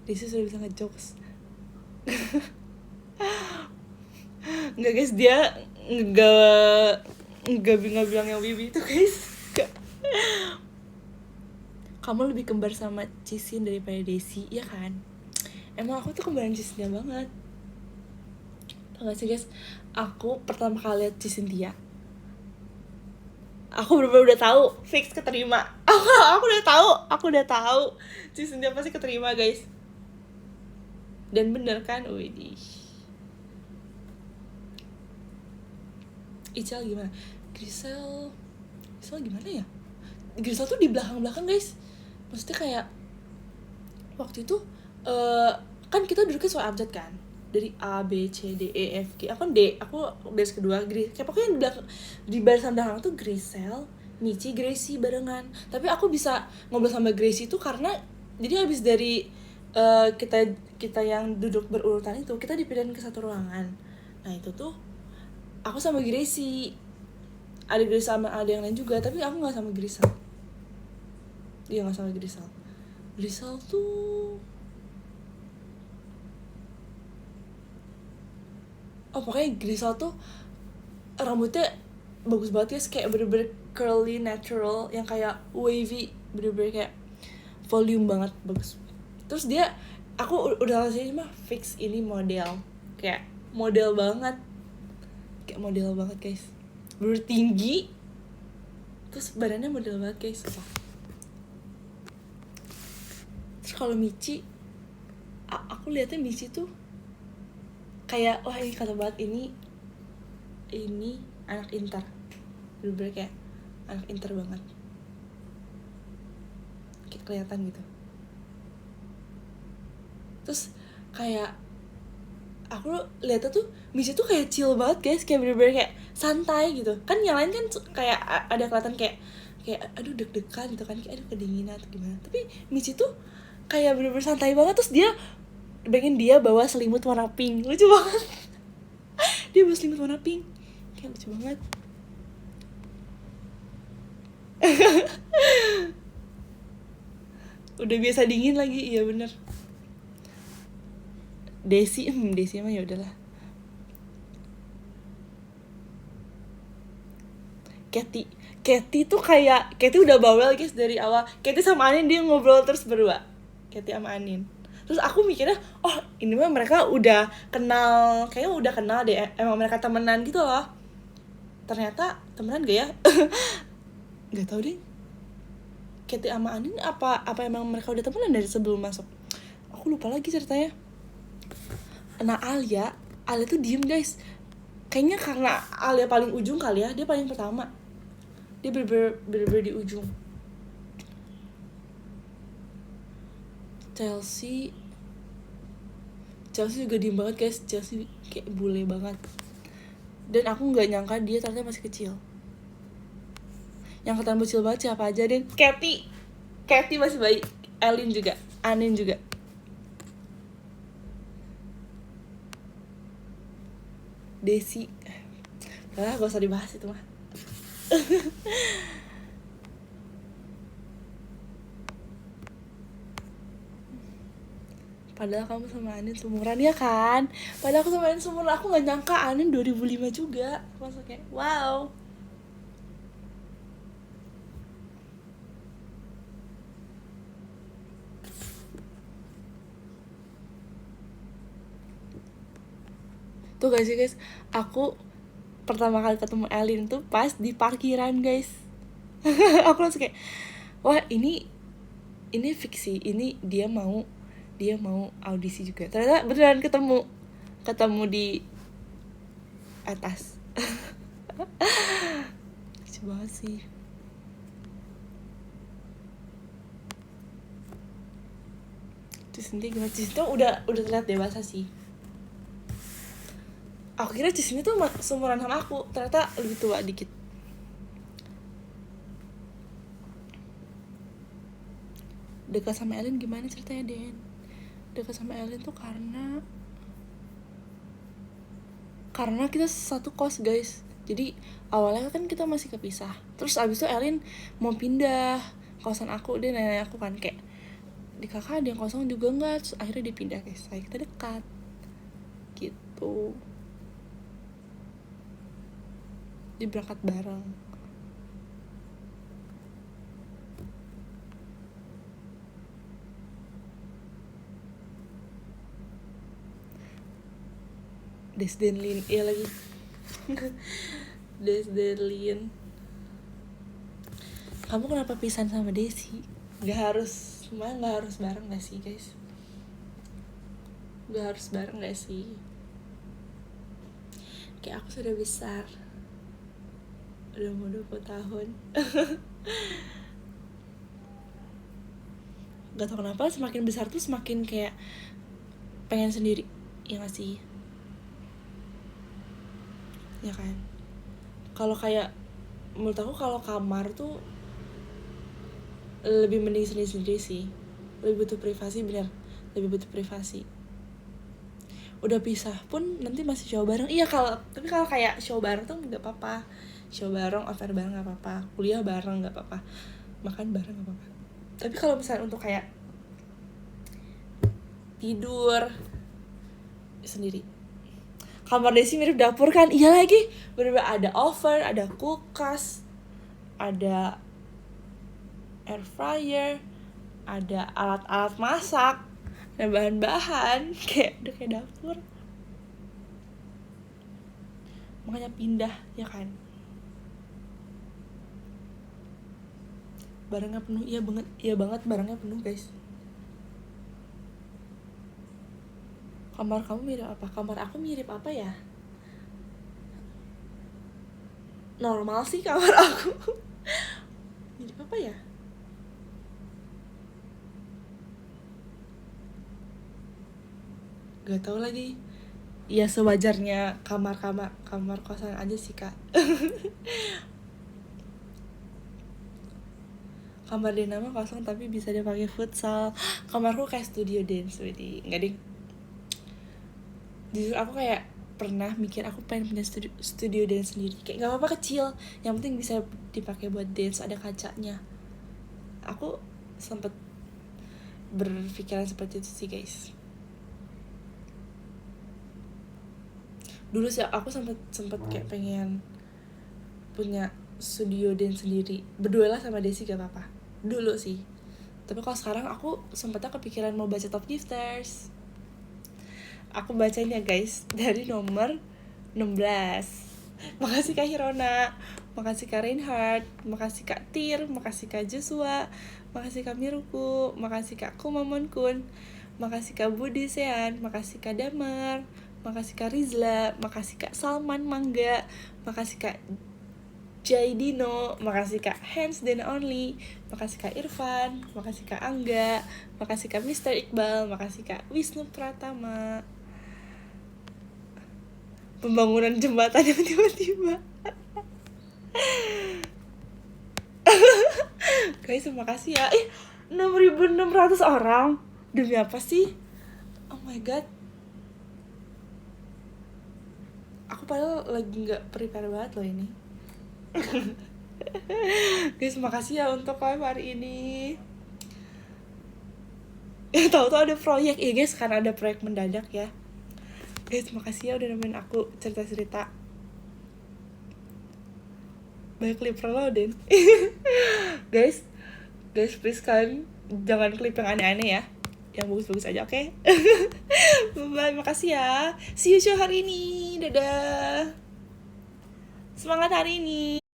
Desi sudah bisa ngejokes. Enggak guys, dia enggak bilang yang Wibi itu guys. Enggak. Kamu lebih kembar sama Cisin daripada Desi, ya kan? Emang aku tuh kembaran Cisinnya banget. Tau gak sih guys, aku pertama kali liat Cynthia, aku bener-bener udah tahu fix keterima. Aku udah tahu Cynthia pasti keterima guys. Dan bener kan, widih. Ical gimana? Grisel gimana ya? Grisel tuh di belakang guys. Maksudnya kayak waktu itu kan kita duduknya soal abjad kan, dari A, B, C, D, E, F, G. Aku kan D, aku garis kedua. Kayak pokoknya di barisan belakang tuh Grisel, Michi, Gracie barengan. Tapi aku bisa ngobrol sama Gracie itu karena jadi habis dari kita yang duduk berurutan itu, kita dipindahin ke satu ruangan. Nah itu tuh aku sama Gracie, ada Gracie sama ada yang lain juga, tapi aku nggak sama Grisel. Dia nggak sama Grisel. Grisel tuh pokoknya Grisel tuh rambutnya bagus banget guys, kayak bener-bener curly natural, yang kayak wavy, bener-bener kayak volume banget, bagus. Terus aku udah langsung mah fix ini model, kayak model banget guys, bener tinggi, Terus badannya model banget guys, sumpah. Terus kalau Michi, aku lihatnya Michi tuh kayak wah ini kata banget, ini anak Inter, bener-bener kayak anak Inter banget, kayak kelihatan gitu. Terus kayak aku lihatnya tuh Michi tuh kayak chill banget guys, kayak bener-bener kayak santai gitu kan. Yang lain kan kayak ada kelihatan kayak aduh deg-degan gitu kan, kayak aduh kedinginan atau gimana. Tapi Michi tuh kayak bener-bener santai banget. Terus dia bawa selimut warna pink, lucu banget. Dia bawa selimut warna pink, kayak lucu banget. Udah biasa dingin lagi, iya bener. Desi mah ya udahlah. Katy tuh kayak Katy udah bawel guys dari awal. Katy sama Anin dia ngobrol terus berdua, Katy sama Anin. Terus aku mikirnya, oh ini mah mereka udah kenal, kayaknya udah kenal deh, emang mereka temenan gitu loh. Ternyata temenan gak ya? Gak tau deh. Katy sama Anin apa emang mereka udah temenan dari sebelum masuk? Aku lupa lagi ceritanya. Nah Alia tuh diem guys. Kayaknya karena Alia paling ujung kali ya, dia paling pertama. Dia bener-bener di ujung. Chelsea juga diem banget guys. Chelsea kayak bule banget. Dan aku gak nyangka dia ternyata masih kecil. Yang kelihatan bocil banget siapa aja, Den? Katy masih bayi. Elin juga, Anin juga. Desi, gak usah dibahas itu mah. Padahal kamu sama Anin seumuran ya kan? Padahal aku sama Anin seumuran. Aku gak nyangka Anin 2005 juga. Masa kayak wow. Tuh guys, aku pertama kali ketemu Elin tuh pas di parkiran guys. Aku langsung kayak wah ini fiksi, ini dia mau audisi juga. Ternyata beneran ketemu di atas. Lucu banget sih. Cisinti gimana? Cisinti udah terlihat dewasa sih. Aku kira Cisinti tuh seumuran sama aku, ternyata lebih tua dikit. Dekat sama Elin gimana ceritanya, Den? Dekat sama Elin tuh karena kita satu kos guys. Jadi awalnya kan kita masih kepisah. Terus abis itu Elin mau pindah kosan aku, dia nanya aku kan kayak di kakak ada yang kosong juga nggak? Terus akhirnya dipindah guys. Saya kita dekat gitu. Dia berangkat bareng. Desdenlin, iya lagi. Desdenlin. Kamu kenapa pisan sama Desi? Gak harus bareng gak sih guys? Gak harus bareng gak sih? Kayak aku sudah besar, udah mau 20 tahun. Gak tau kenapa semakin besar tuh semakin kayak pengen sendiri, ya gak sih? Ya kan? Kalau kayak menurut aku kalau kamar tuh lebih mending sendiri sih. Lebih butuh privasi, bener. Lebih butuh privasi. Udah pisah pun nanti masih show bareng. Iya tapi kalau kayak show bareng tuh nggak apa-apa. Show bareng, affair bareng nggak apa-apa. Kuliah bareng nggak apa-apa. Makan bareng nggak apa-apa. Tapi kalau misalnya untuk kayak tidur sendiri. Kamar Desi mirip dapur kan? Iya lagi. Bener-bener ada oven, ada kulkas, ada air fryer, ada alat-alat masak, ada bahan-bahan, kayak udah kayak dapur. Makanya pindah, ya kan? Barangnya penuh, iya banget barangnya penuh guys. Kamar kamu mirip apa? Kamar aku mirip apa ya? Normal sih kamar aku. Mirip apa ya? Gak tau lagi. Ya sewajarnya kamar kosan aja sih kak. Kamar Dena mah kosong tapi bisa dipakai futsal. Kamarku kayak studio dance, wedi. Enggak ding. Jujur aku kayak pernah mikir aku pengen punya studio dance sendiri. Kayak nggak apa-apa kecil, yang penting bisa dipakai buat dance, ada kacanya. Aku sempet berpikiran seperti itu sih guys. Dulu sih aku sempet kayak pengen punya studio dance sendiri. Berdua lah sama Desi gak apa-apa. Dulu sih. Tapi kalau sekarang aku sempetnya kepikiran mau baca Top Gifters. Aku bacain ya guys, dari nomor 16. Makasih Kak Hirona, makasih Kak Reinhardt, makasih Kak Tir, makasih Kak Joshua, makasih Kak Miruku, makasih Kak Kumamon Kun, makasih Kak Budi Sean, makasih Kak Damar, makasih Kak Rizla, makasih Kak Salman Mangga, makasih Kak Jaidino, makasih Kak Hands Dan Only, makasih Kak Irfan, makasih Kak Angga, makasih Kak Mr. Iqbal, makasih Kak Wisnu Pratama. Pembangunan jembatan yang tiba-tiba. Guys, terima kasih ya. 6.600 orang. Demi apa sih? Oh my god. Aku padahal lagi gak prepare banget loh ini. Guys, makasih ya untuk live hari ini. Tahu-tahu ada proyek ya guys, karena ada proyek mendadak ya. Guys, makasih ya udah nemenin aku cerita-cerita. Banyak klip Roden. Guys, please kalian jangan klip yang aneh-aneh ya. Yang bagus-bagus aja, oke? Okay? Bye, makasih ya. See you show hari ini. Dadah. Semangat hari ini.